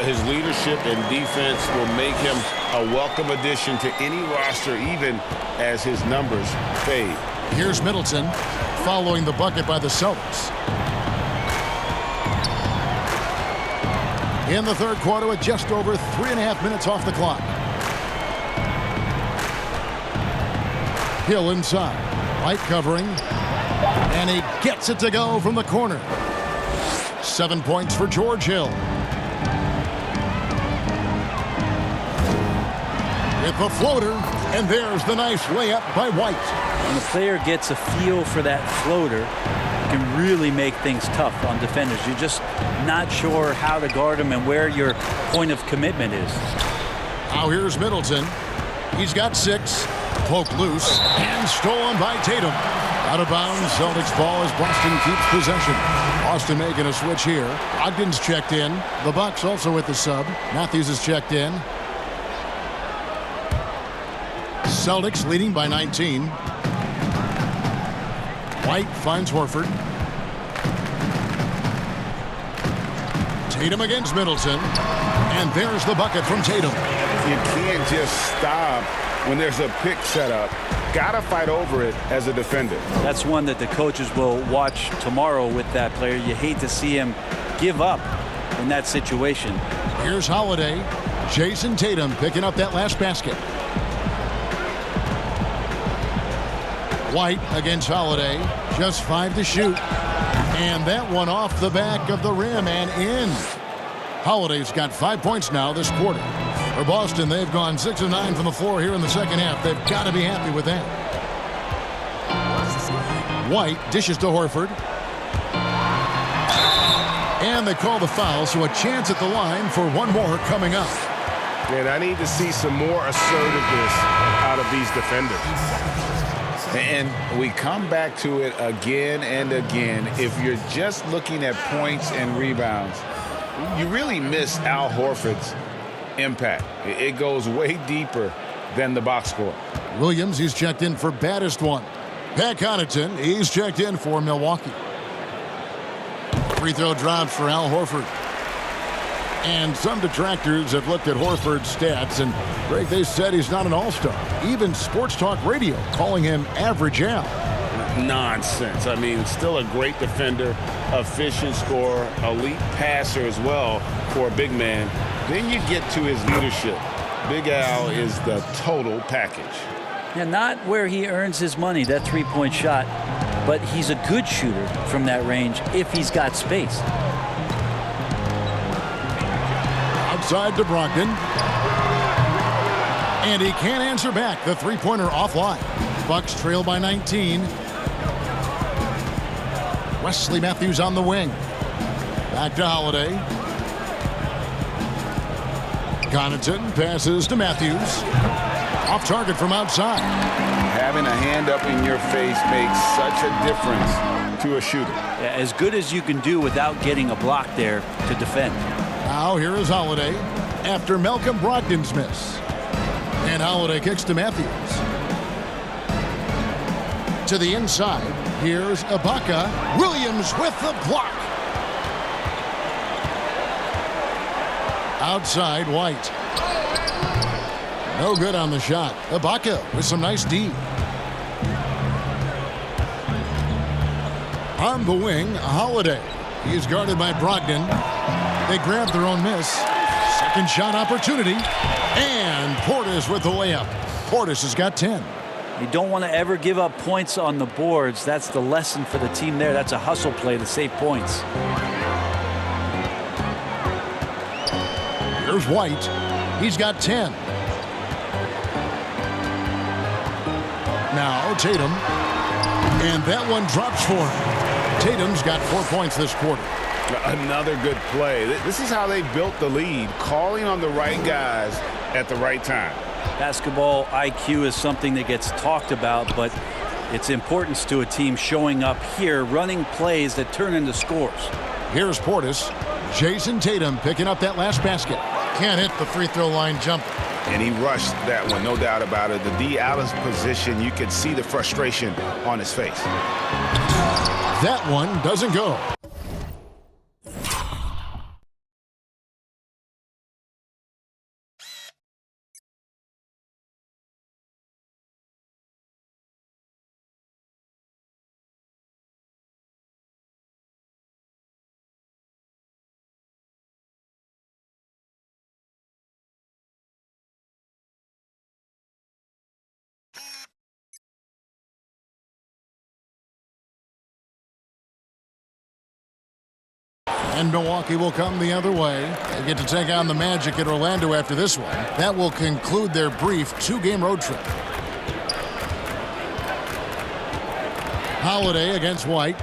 His leadership and defense will make him a welcome addition to any roster, even as his numbers fade. Here's Middleton following the bucket by the Celtics. In the third quarter with just over 3.5 minutes off the clock. Hill inside. Light covering. And he gets it to go from the corner. 7 points for George Hill. With the floater, and there's the nice layup by White. When the player gets a feel for that floater, it can really make things tough on defenders. You're just not sure how to guard him and where your point of commitment is. Now here's Middleton. He's got 6. Poked loose and stolen by Tatum. Out of bounds, Celtics ball as Boston keeps possession. Boston making a switch here. Ogden's checked in. The Bucks also with the sub. Matthews is checked in. Celtics leading by 19. White finds Horford. Tatum against Middleton. And there's the bucket from Tatum. You can't just stop when there's a pick set up. Gotta fight over it as a defender. That's one that the coaches will watch tomorrow with that player. You hate to see him give up in that situation. Here's Holiday. Jason Tatum picking up that last basket. White against Holiday. Just 5 to shoot. And that one off the back of the rim and in. Holiday's got 5 points now this quarter. For Boston, they've gone 6 of 9 from the floor here in the second half. They've got to be happy with that. White dishes to Horford. And they call the foul, so a chance at the line for one more coming up. And I need to see some more assertiveness out of these defenders. And we come back to it again and again. If you're just looking at points and rebounds, you really miss Al Horford's impact. It goes way deeper than the box score. Williams, he's checked in for baddest one. Pat Connaughton, he's checked in for Milwaukee. Free throw drops for Al Horford. And some detractors have looked at Horford's stats, and Greg, they said he's not an all-star. Even Sports Talk Radio calling him average Al. Nonsense. I mean, still a great defender, efficient scorer, elite passer as well for a big man. Then you get to his leadership. Big Al is the total package. Yeah, not where he earns his money, that three-point shot, but he's a good shooter from that range if he's got space. Outside to Brogdon. And he can't answer back. The three-pointer offline. Bucks trail by 19. Wesley Matthews on the wing. Back to Holiday. Connaughton passes to Matthews. Off target from outside. Having a hand up in your face makes such a difference to a shooter. Yeah, as good as you can do without getting a block there to defend. Now here is Holiday after Malcolm Brogdon's miss. And Holiday kicks to Matthews. To the inside. Here's Ibaka. Williams with the block. Outside, White. No good on the shot. Ibaka with some nice D. On the wing, Holiday. He is guarded by Brogdon. They grab their own miss. Second shot opportunity. And Portis with the layup. Portis has got 10. You don't want to ever give up points on the boards. That's the lesson for the team there. That's a hustle play to save points. Here's White. He's got 10. Now Tatum. And that one drops for him. Tatum's got 4 points this quarter. Another good play. This is how they built the lead, calling on the right guys at the right time. Basketball IQ is something that gets talked about, but its importance to a team showing up here, running plays that turn into scores. Here's Portis. Jason Tatum picking up that last basket. Can't hit the free throw line jumper. And he rushed that one, no doubt about it. The D out of position, you could see the frustration on his face. That one doesn't go. And Milwaukee will come the other way. They get to take on the Magic at Orlando after this one. That will conclude their brief 2-game road trip. Holiday against White.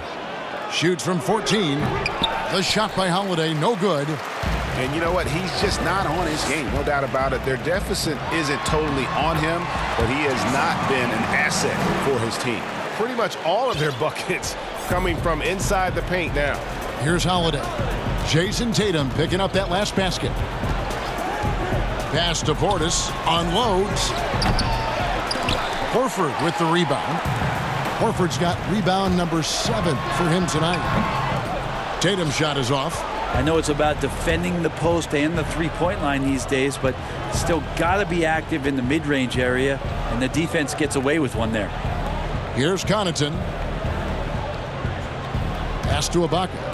Shoots from 14. The shot by Holiday, no good. And you know what? He's just not on his game, no doubt about it. Their deficit isn't totally on him, but he has not been an asset for his team. Pretty much all of their buckets coming from inside the paint now. Here's Holiday. Jason Tatum picking up that last basket. Pass to Portis. Unloads. Horford with the rebound. Horford's got rebound number 7 for him tonight. Tatum's shot is off. I know it's about defending the post and the three-point line these days, but still got to be active in the mid-range area, and the defense gets away with one there. Here's Connaughton. Pass to Ibaka.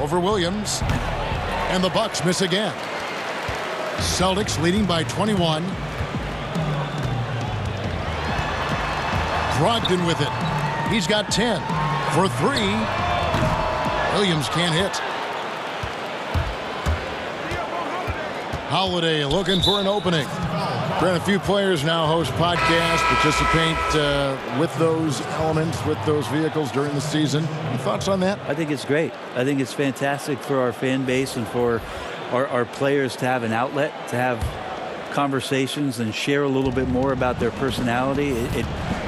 Over Williams. And the Bucks miss again. Celtics leading by 21. Brogdon with it. He's got 10 for 3. Williams can't hit. Holiday looking for an opening. Brent, a few players now host podcasts, participate with those elements, with those vehicles during the season. Any thoughts on that? I think it's great. I think it's fantastic for our fan base and for our players to have an outlet, to have conversations and share a little bit more about their personality.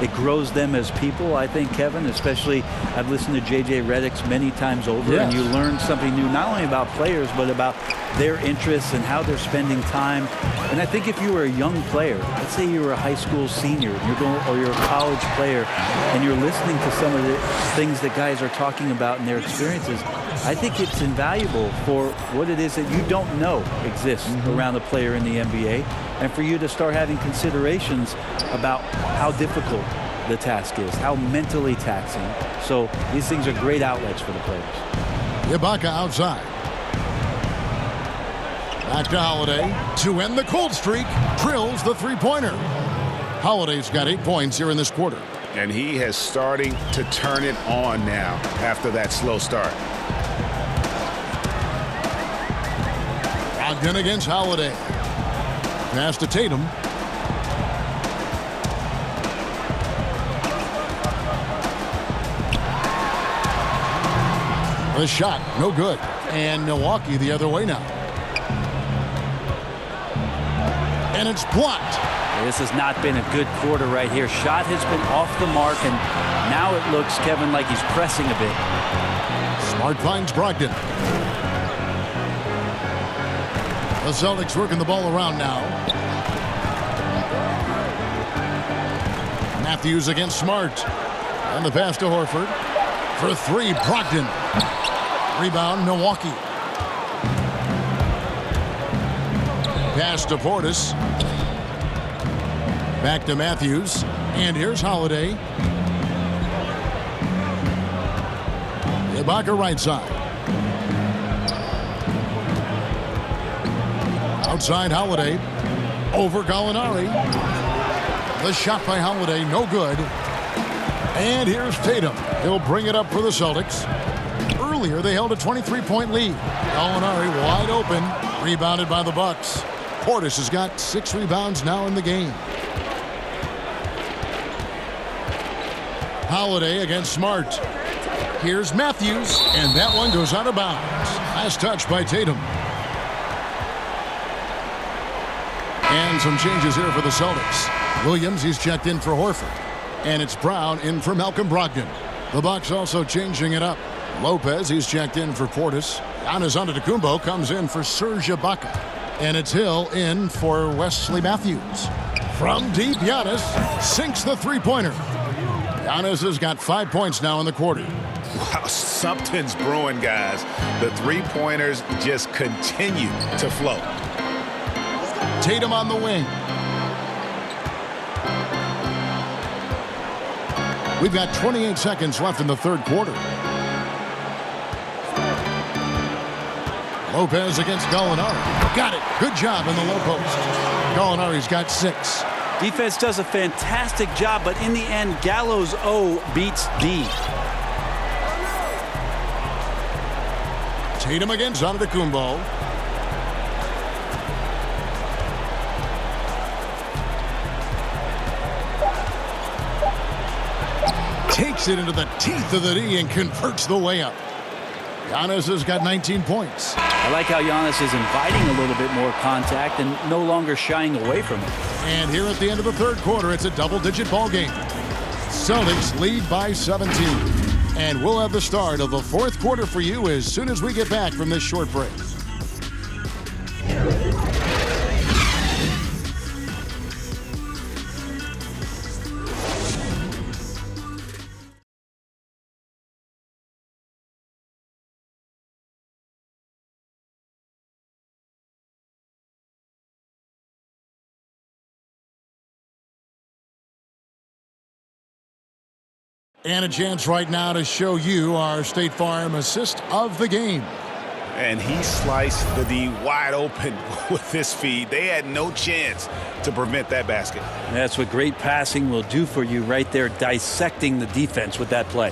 It grows them as people, I think, Kevin, especially I've listened to J.J. Redick's many times over, and you learn something new, not only about players, but about their interests and how they're spending time. And I think if you were a young player, let's say you were a high school senior, or you're a college player, and you're listening to some of the things that guys are talking about in their experiences, I think it's invaluable for what it is that you don't know exists around a player in the NBA, and for you to start having considerations about how difficult the task is, how mentally taxing. So these things are great outlets for the players. Ibaka outside. Back to Holiday to end the cold streak. Drills the three-pointer. Holiday's got 8 points here in this quarter. And he is starting to turn it on now after that slow start. Brogdon against Holiday. Pass to Tatum. The shot, no good. And Milwaukee the other way now. And it's blocked. This has not been a good quarter right here. Shot has been off the mark, and now it looks, Kevin, like he's pressing a bit. Smart finds Brogdon. The Celtics working the ball around now. Matthews against Smart. And the pass to Horford. For three, Brogdon. Rebound, Milwaukee. Pass to Portis. Back to Matthews. And here's Holiday. Ibaka right side. Outside Holiday. Over Gallinari. The shot by Holiday, no good. And here's Tatum. He'll bring it up for the Celtics. Earlier, they held a 23-point lead. Gallinari wide open. Rebounded by the Bucks. Portis has got 6 rebounds now in the game. Holiday against Smart. Here's Matthews, and that one goes out of bounds. Last touch by Tatum. And some changes here for the Celtics. Williams, he's checked in for Horford. And it's Brown in for Malcolm Brogdon. The Bucks also changing it up. Lopez, he's checked in for Portis. Giannis Antetokounmpo comes in for Serge Ibaka. And it's Hill in for Wesley Matthews. From deep, Giannis sinks the three-pointer. Giannis has got 5 points now in the quarter. Wow, something's brewing, guys. The three-pointers just continue to flow. Tatum on the wing. We've got 28 seconds left in the third quarter. Lopez against Gallinari. Got it. Good job in the low post. Gallinari's got 6. Defense does a fantastic job, but in the end, Gallo's O beats D. Tatum against Antetokounmpo. Takes it into the teeth of the D and converts the layup. Giannis has got 19 points. I like how Giannis is inviting a little bit more contact and no longer shying away from it. And here at the end of the third quarter, it's a double-digit ball game. Celtics lead by 17. And we'll have the start of the fourth quarter for you as soon as we get back from this short break. And a chance right now to show you our State Farm assist of the game. And he sliced the D wide open with this feed. They had no chance to prevent that basket. That's what great passing will do for you right there, dissecting the defense with that play.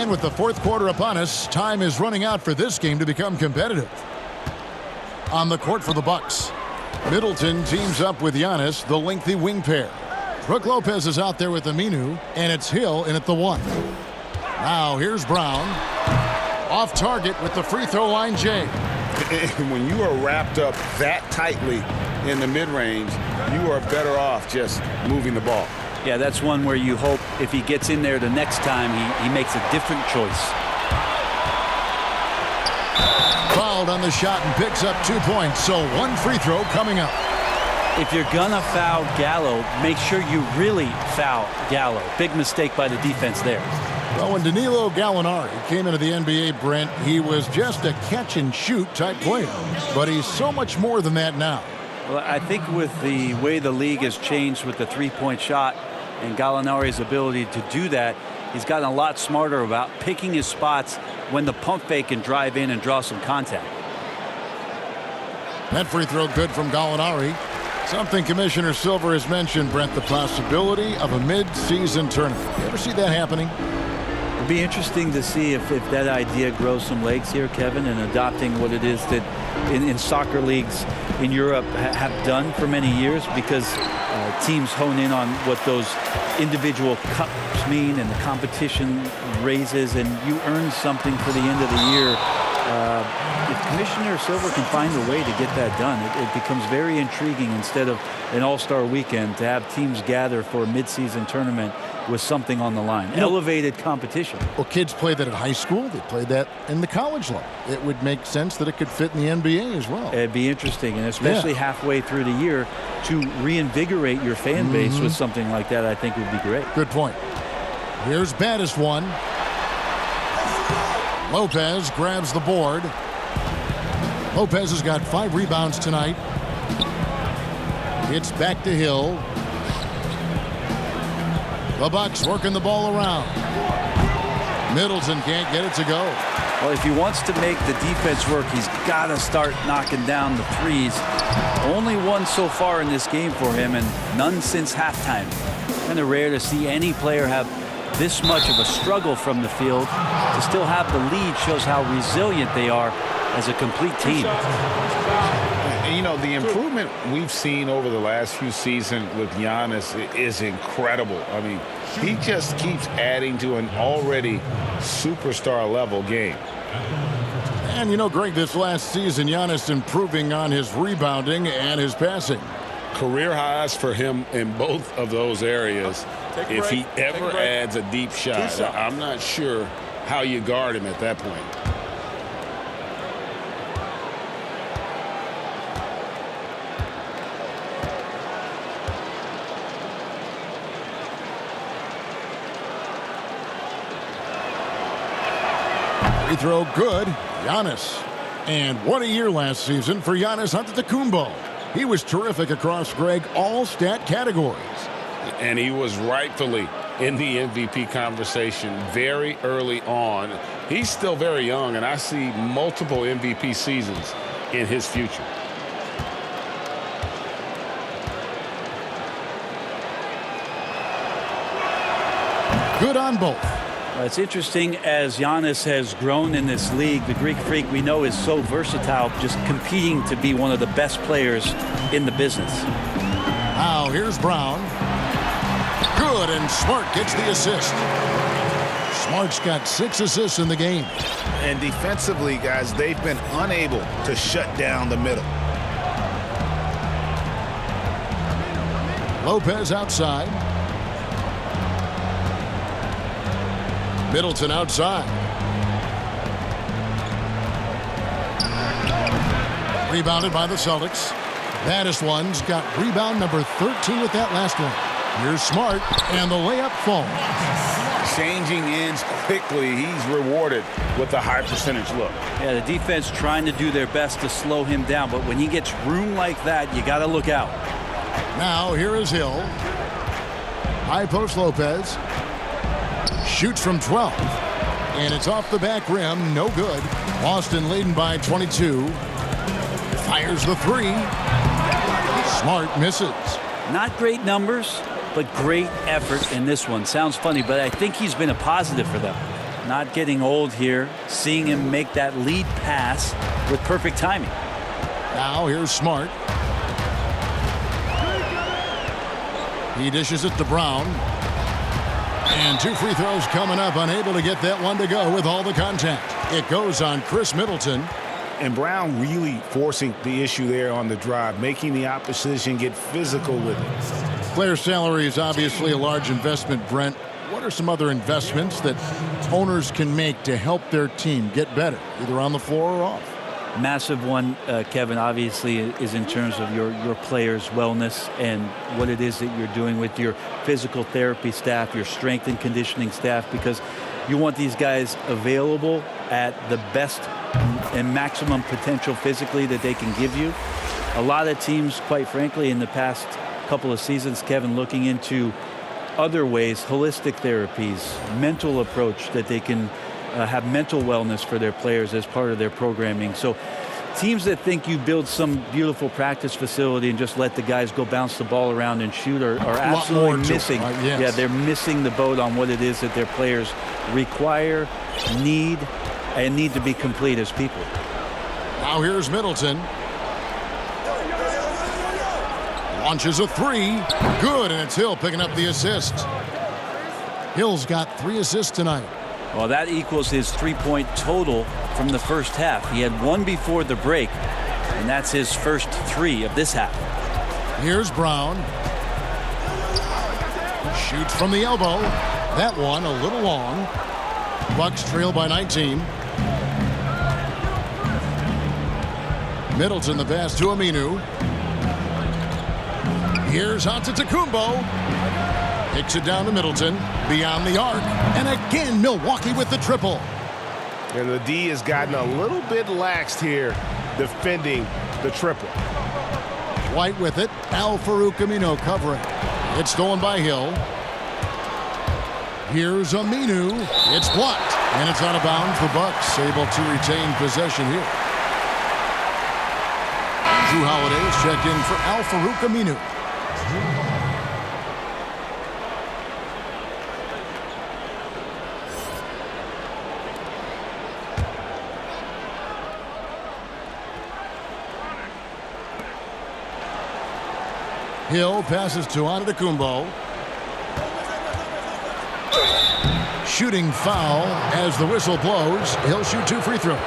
And with the fourth quarter upon us, time is running out for this game to become competitive. On the court for the Bucks, Middleton teams up with Giannis, the lengthy wing pair. Brook Lopez is out there with Aminu, and it's Hill in at the 1. Now here's Brown. Off target with the free throw line, Jay. When you are wrapped up that tightly in the mid-range, you are better off just moving the ball. Yeah, that's one where you hope if he gets in there the next time, he makes a different choice. Fouled on the shot and picks up 2 points, so 1 free throw coming up. If you're gonna foul Gallo, make sure you really foul Gallo. Big mistake by the defense there. Well, when Danilo Gallinari came into the NBA, Brent, he was just a catch-and-shoot type player. But he's so much more than that now. Well, I think with the way the league has changed with the three-point shot and Gallinari's ability to do that, he's gotten a lot smarter about picking his spots when the pump fake can drive in and draw some contact. That free throw good from Gallinari. Something Commissioner Silver has mentioned, Brent, the possibility of a mid-season tournament. You ever see that happening? It'll be interesting to see if that idea grows some legs here, Kevin, and adopting what it is that in soccer leagues in Europe have done for many years, because teams hone in on what those individual cups mean and the competition raises, and you earn something for the end of the year. If Commissioner Silver can find a way to get that done, it becomes very intriguing instead of an all-star weekend to have teams gather for a mid-season tournament with something on the line. Elevated competition. Well, kids play that at high school. They play that in the college level. It would make sense that it could fit in the NBA as well. It'd be interesting, and especially halfway through the year, to reinvigorate your fan base with something like that, I think would be great. Good point. Here's Baddest one. Lopez grabs the board. Lopez has got 5 rebounds tonight. It's back to Hill. The Bucks working the ball around. Middleton can't get it to go. Well, if he wants to make the defense work, he's got to start knocking down the threes. Only one so far in this game for him, and none since halftime. Kind of rare to see any player have this much of a struggle from the field. To still have the lead shows how resilient they are as a complete team. And, you know, the improvement we've seen over the last few seasons with Giannis is incredible. I mean, he just keeps adding to an already superstar level game. And, you know, Greg, this last season, Giannis improving on his rebounding and his passing. Career highs for him in both of those areas. If he ever adds a deep shot, I'm not sure how you guard him at that point. Free throw good. Giannis. And what a year last season for Giannis Antetokounmpo. He was terrific across, Greg, all stat categories. And he was rightfully in the MVP conversation very early on. He's still very young, and I see multiple MVP seasons in his future. Good on both. It's interesting, as Giannis has grown in this league, the Greek Freak we know is so versatile, just competing to be one of the best players in the business. Now here's Brown. Good, and Smart gets the assist. Smart's got 6 assists in the game. And defensively, guys, they've been unable to shut down the middle. Lopez outside. Middleton outside. Rebounded by the Celtics. Baddest one's got rebound number 13 with that last one. Here's Smart, and the layup falls. Changing ends quickly. He's rewarded with a high percentage look. Yeah, the defense trying to do their best to slow him down, but when he gets room like that, you got to look out. Now here is Hill. High post Lopez. Shoots from 12. And it's off the back rim. No good. Boston leading by 22. Fires the 3. Smart misses. Not great numbers, but great effort in this one. Sounds funny, but I think he's been a positive for them. not getting old here. Seeing him make that lead pass with perfect timing. Now here's Smart. He dishes it to Brown. And 2 free throws coming up. Unable to get that one to go with all the contact. It goes on Chris Middleton. And Brown really forcing the issue there on the drive, making the opposition get physical with it. Player salary is obviously a large investment, Brent. What are some other investments that owners can make to help their team get better, either on the floor or off? Massive one, Kevin, obviously, is in terms of your players' wellness and what it is that you're doing with your physical therapy staff, your strength and conditioning staff, because you want these guys available at the best and maximum potential physically that they can give you. A lot of teams, quite frankly, in the past couple of seasons, Kevin, looking into other ways, holistic therapies, mental approach that they can have mental wellness for their players as part of their programming. So teams that think you build some beautiful practice facility and just let the guys go bounce the ball around and shoot are absolutely missing. Yes. Yeah, they're missing the boat on what it is that their players require, need to be complete as people. Now here's Middleton. Launches a 3. Good, and it's Hill picking up the assist. Hill's got 3 assists tonight. Well, that equals his 3-point total from the first half. He had 1 before the break, and that's his first 3 of this half. Here's Brown. Shoots from the elbow. That one a little long. Bucks trail by 19. Middleton the pass to Aminu. Here's Antetokounmpo. Kicks it down to Middleton. Beyond the arc. And again, Milwaukee with the triple. And the D has gotten a little bit laxed here defending the triple. White with it. Al-Farouq Aminu covering. It's stolen by Hill. Here's Aminu. It's blocked. And it's out of bounds. The Bucks able to retain possession here. Drew Holiday's checked in for Al-Farouq Aminu. Hill passes to Antetokounmpo. Shooting foul as the whistle blows. He'll shoot 2 free throws.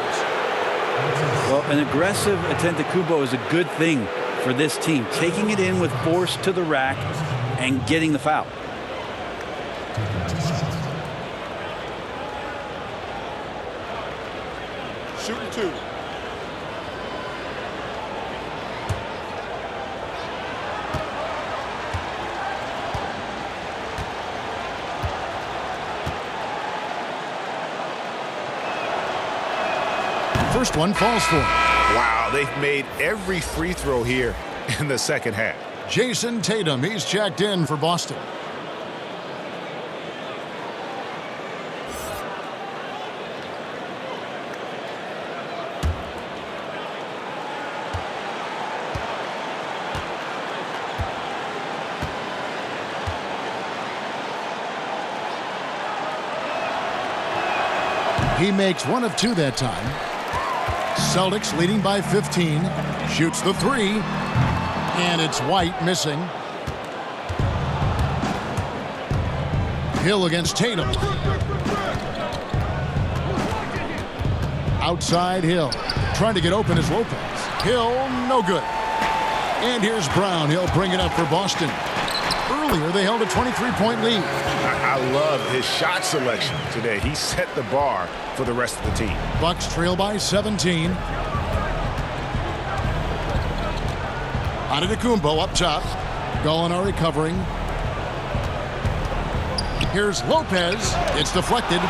Well, an aggressive Antetokounmpo is a good thing for this team. Taking it in with force to the rack and getting the foul. Shooting 2. First one falls for him. Wow, they've made every free throw here in the second half. Jason Tatum, he's checked in for Boston. He makes 1 of 2 that time. Celtics leading by 15. Shoots the 3. And it's White missing. Hill against Tatum. Outside Hill. Trying to get open is Lopez. Hill, no good. And here's Brown. He'll bring it up for Boston. Earlier, they held a 23-point lead. I love his shot selection today. He set the bar for the rest of the team. Bucks trail by 17. Antetokounmpo up top. Gallinari covering. Here's Lopez. It's deflected.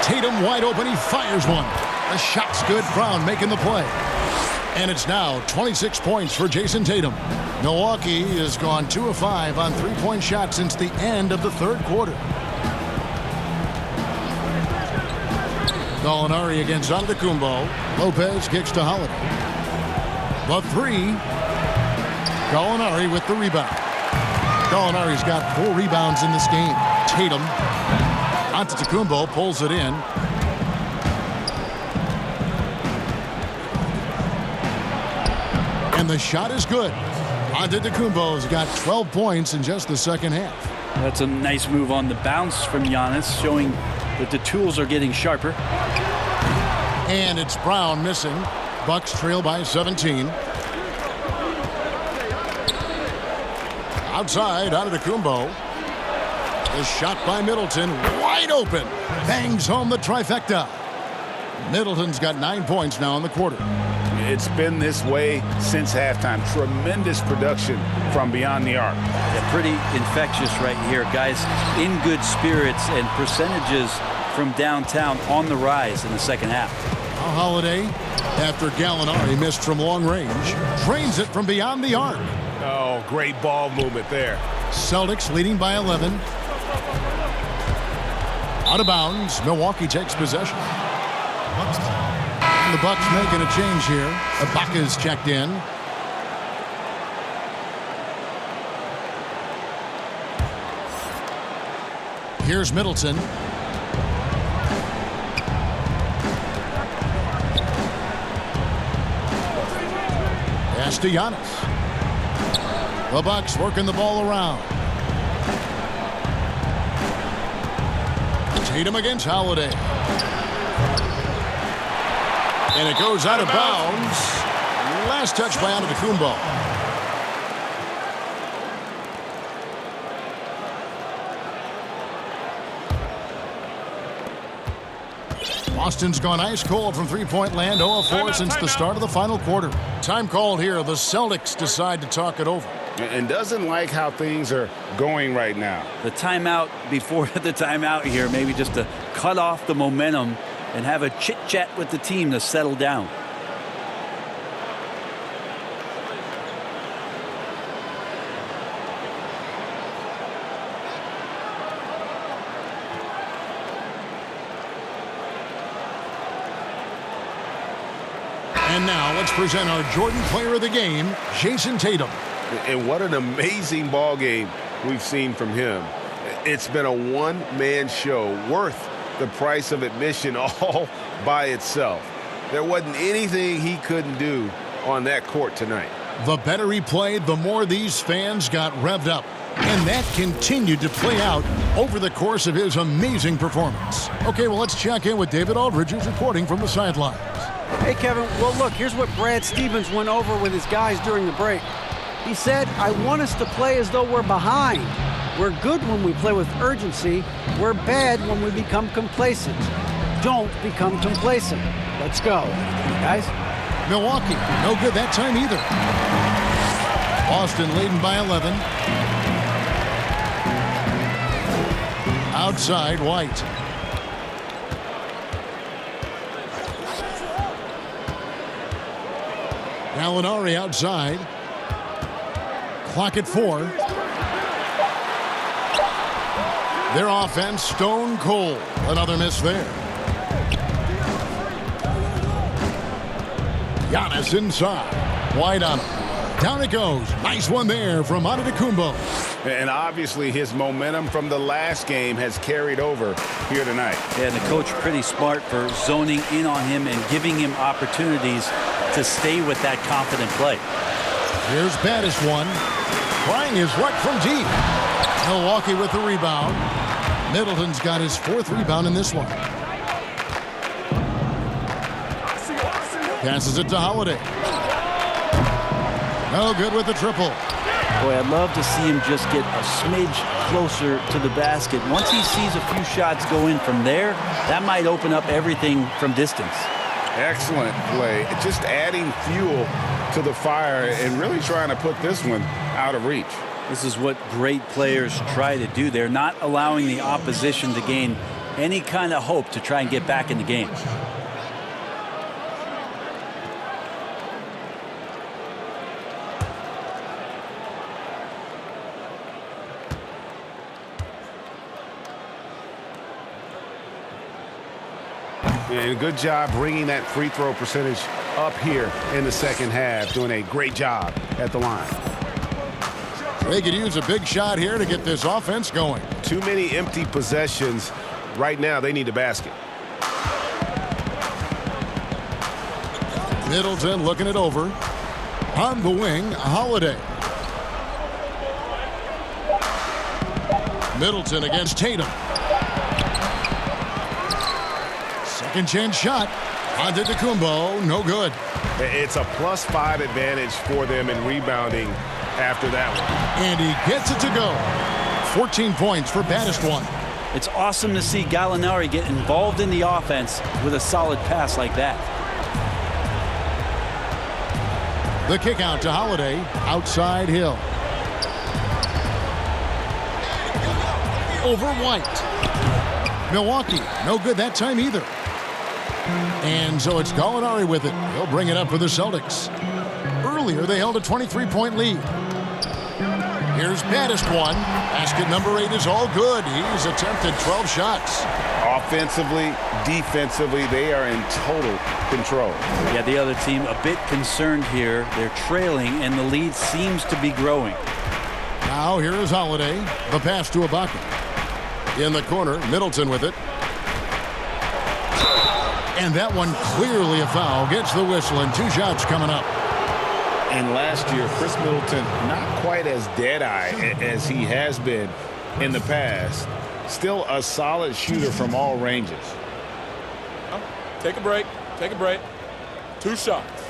Tatum wide open. He fires one. The shot's good. Brown making the play. And it's now 26 points for Jason Tatum. Milwaukee has gone 2 of 5 on 3-point shots since the end of the third quarter. Gallinari against Antetokounmpo. Lopez kicks to Holiday. The 3. Gallinari with the rebound. Gallinari's got 4 rebounds in this game. Tatum. Antetokounmpo pulls it in. And the shot is good. Antetokounmpo's got 12 points in just the second half. That's a nice move on the bounce from Giannis, showing that the tools are getting sharper. And it's Brown missing. Bucks trail by 17. Outside, Antetokounmpo. The shot by Middleton, wide open. Bangs home the trifecta. Middleton's got 9 points now in the quarter. It's been this way since halftime. Tremendous production from beyond the arc. Yeah, pretty infectious right here. Guys in good spirits, and percentages from downtown on the rise in the second half. Holiday, after Gallinari missed from long range, drains it from beyond the arc. Oh, great ball movement there. Celtics leading by 11. Out of bounds, Milwaukee takes possession. The Bucks making a change here. Ibaka's checked in. Here's Middleton. Pass to Giannis. The Bucks working the ball around. Tatum against Holiday. And it goes out of bounds. Last touch by Antetokounmpo. Boston's gone ice cold from three-point land, 0-4 since the start of the final quarter. Time called here. The Celtics decide to talk it over. And doesn't like how things are going right now. The timeout before the timeout here, maybe just to cut off the momentum and have a chit-chat with the team to settle down. And now let's present our Jordan Player of the Game, Jason Tatum. And what an amazing ball game we've seen from him. It's been a one-man show worth the price of admission all by itself. There wasn't anything he couldn't do on that court tonight. The better he played, the more these fans got revved up. And that continued to play out over the course of his amazing performance. Okay, well, let's check in with David Aldridge, who's reporting from the sidelines. Hey, Kevin. Well, look, here's what Brad Stevens went over with his guys during the break. He said, I want us to play as though we're behind. We're good when we play with urgency. We're bad when we become complacent. Don't become complacent. Let's go, guys. Milwaukee, no good that time either. Boston leading by 11. Outside, White. Gallinari outside. Clock at 4. Their offense stone cold. Another miss there. Giannis inside. White on him. Down it goes. Nice one there from Antetokounmpo. And obviously his momentum from the last game has carried over here tonight. Yeah, and the coach pretty smart for zoning in on him and giving him opportunities to stay with that confident play. Here's Baddest one. Trying his luck from deep. Milwaukee with the rebound. Middleton's got his 4th rebound in this one. Passes it to Holiday. No good with the triple. Boy, I'd love to see him just get a smidge closer to the basket. Once he sees a few shots go in from there, that might open up everything from distance. Excellent play. Just adding fuel to the fire and really trying to put this one out of reach. This is what great players try to do. They're not allowing the opposition to gain any kind of hope to try and get back in the game. And good job bringing that free throw percentage up here in the second half. Doing a great job at the line. They could use a big shot here to get this offense going. Too many empty possessions. Right now, they need a basket. Middleton looking it over. On the wing, Holiday. Middleton against Tatum. Second chance shot. Antetokounmpo, no good. It's a +5 advantage for them in rebounding after that one. And he gets it to go. 14 points for baddest one. It's awesome to see Gallinari get involved in the offense with a solid pass like that. The kick out to Holiday. Outside Hill. Over White. Milwaukee, no good that time either. And so it's Gallinari with it. He'll bring it up for the Celtics. Earlier, they held a 23-point lead. Here's baddest one. Basket number 8 is all good. He's attempted 12 shots. Offensively, defensively, they are in total control. Yeah, the other team a bit concerned here. They're trailing, and the lead seems to be growing. Now here is Holiday. The pass to Ibaka. In the corner, Middleton with it. And that one clearly a foul. Gets the whistle, and 2 shots coming up. And last year, Chris Middleton, not quite as dead-eye as he has been in the past. Still a solid shooter from all ranges. Take a break. Take a break. 2 shots.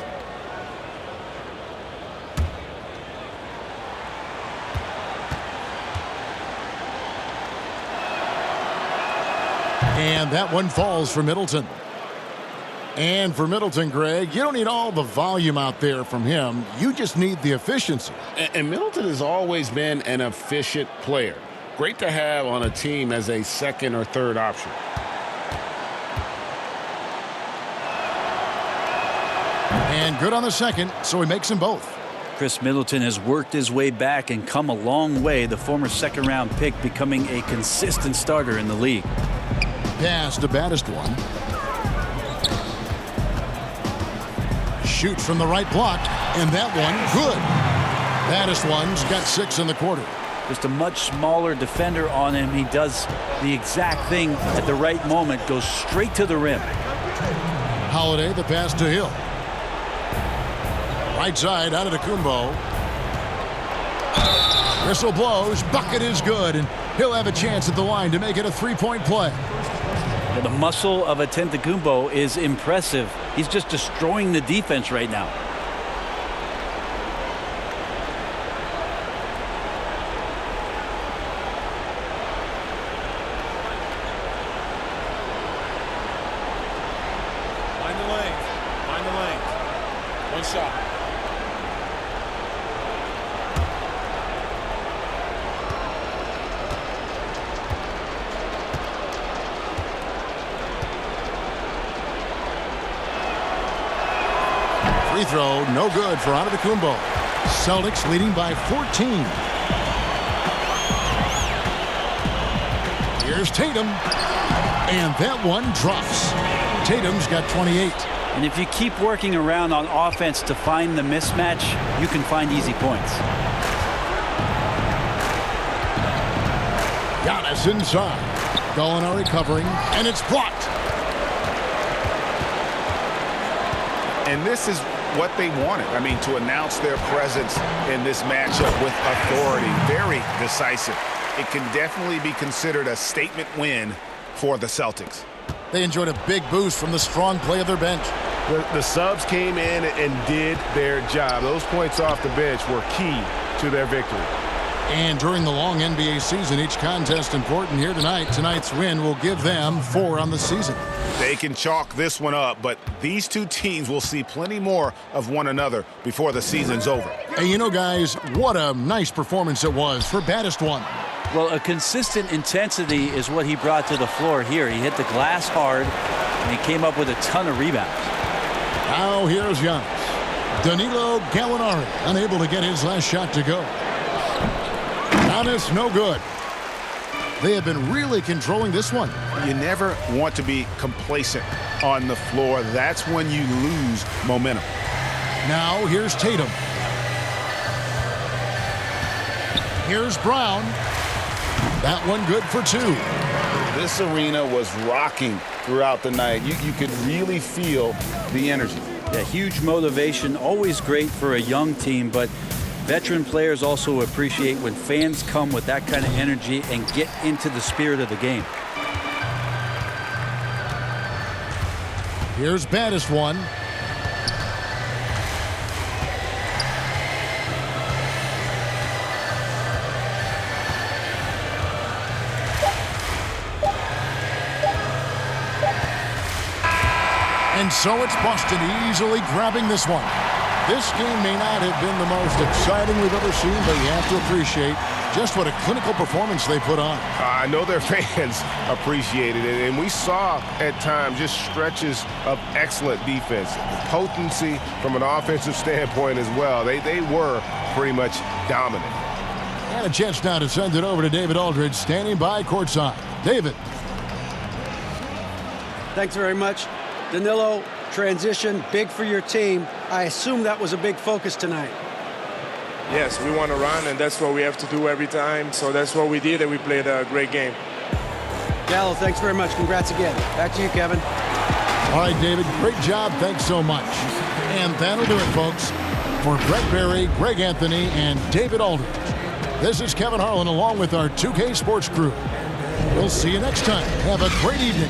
And that one falls for Middleton. And for Middleton, Greg, you don't need all the volume out there from him. You just need the efficiency. And Middleton has always been an efficient player. Great to have on a team as a second or third option. And good on the second, so he makes them both. Chris Middleton has worked his way back and come a long way, the former second-round pick becoming a consistent starter in the league. Pass to baddest one. Shoots from the right block, and that one good. Baddest one's got 6 in the quarter. Just a much smaller defender on him. He does the exact thing at the right moment, goes straight to the rim. Holiday, the pass to Hill. Right side, Antetokounmpo. Whistle blows, bucket is good, and he'll have a chance at the line to make it a 3-point play. The muscle of Antetokounmpo is impressive. He's just destroying the defense right now. Find the lane. Find the lane. 1 shot. Free throw, no good for Antetokounmpo. Celtics leading by 14. Here's Tatum. And that one drops. Tatum's got 28. And if you keep working around on offense to find the mismatch, you can find easy points. Giannis inside. Gallinari covering, and it's blocked. And this is what they wanted. I mean, to announce their presence in this matchup with authority. Very decisive. It can definitely be considered a statement win for the Celtics. They enjoyed a big boost from the strong play of their bench. The subs came in and did their job. Those points off the bench were key to their victory. And during the long NBA season, each contest important here tonight. Tonight's win will give them 4 on the season. They can chalk this one up, but these two teams will see plenty more of one another before the season's over. Hey, you know, guys, what a nice performance it was for baddest one. Well, a consistent intensity is what he brought to the floor here. He hit the glass hard, and he came up with a ton of rebounds. Now here's Giannis. Danilo Gallinari unable to get his last shot to go. Giannis no good. They have been really controlling this one. You never want to be complacent on the floor. That's when you lose momentum. Now here's Tatum. Here's Brown. That one good for 2. This arena was rocking throughout the night. You could really feel the energy. Yeah, huge motivation, always great for a young team, but veteran players also appreciate when fans come with that kind of energy and get into the spirit of the game. Here's Baddest one. And so it's Boston easily grabbing this one. This game may not have been the most exciting we've ever seen, but you have to appreciate just what a clinical performance they put on. I know their fans appreciated it, and we saw at times just stretches of excellent defense. Potency from an offensive standpoint as well. They were pretty much dominant. And a chance now to send it over to David Aldridge, standing by courtside. David. Thanks very much. Danilo, transition, big for your team. I assume that was a big focus tonight. Yes, we want to run, and that's what we have to do every time. So that's what we did, and we played a great game. Gallo, thanks very much. Congrats again. Back to you, Kevin. All right, David, great job. Thanks so much. And that'll do it, folks. For Brett Berry, Greg Anthony, and David Aldridge, this is Kevin Harlan along with our 2K Sports crew. We'll see you next time. Have a great evening.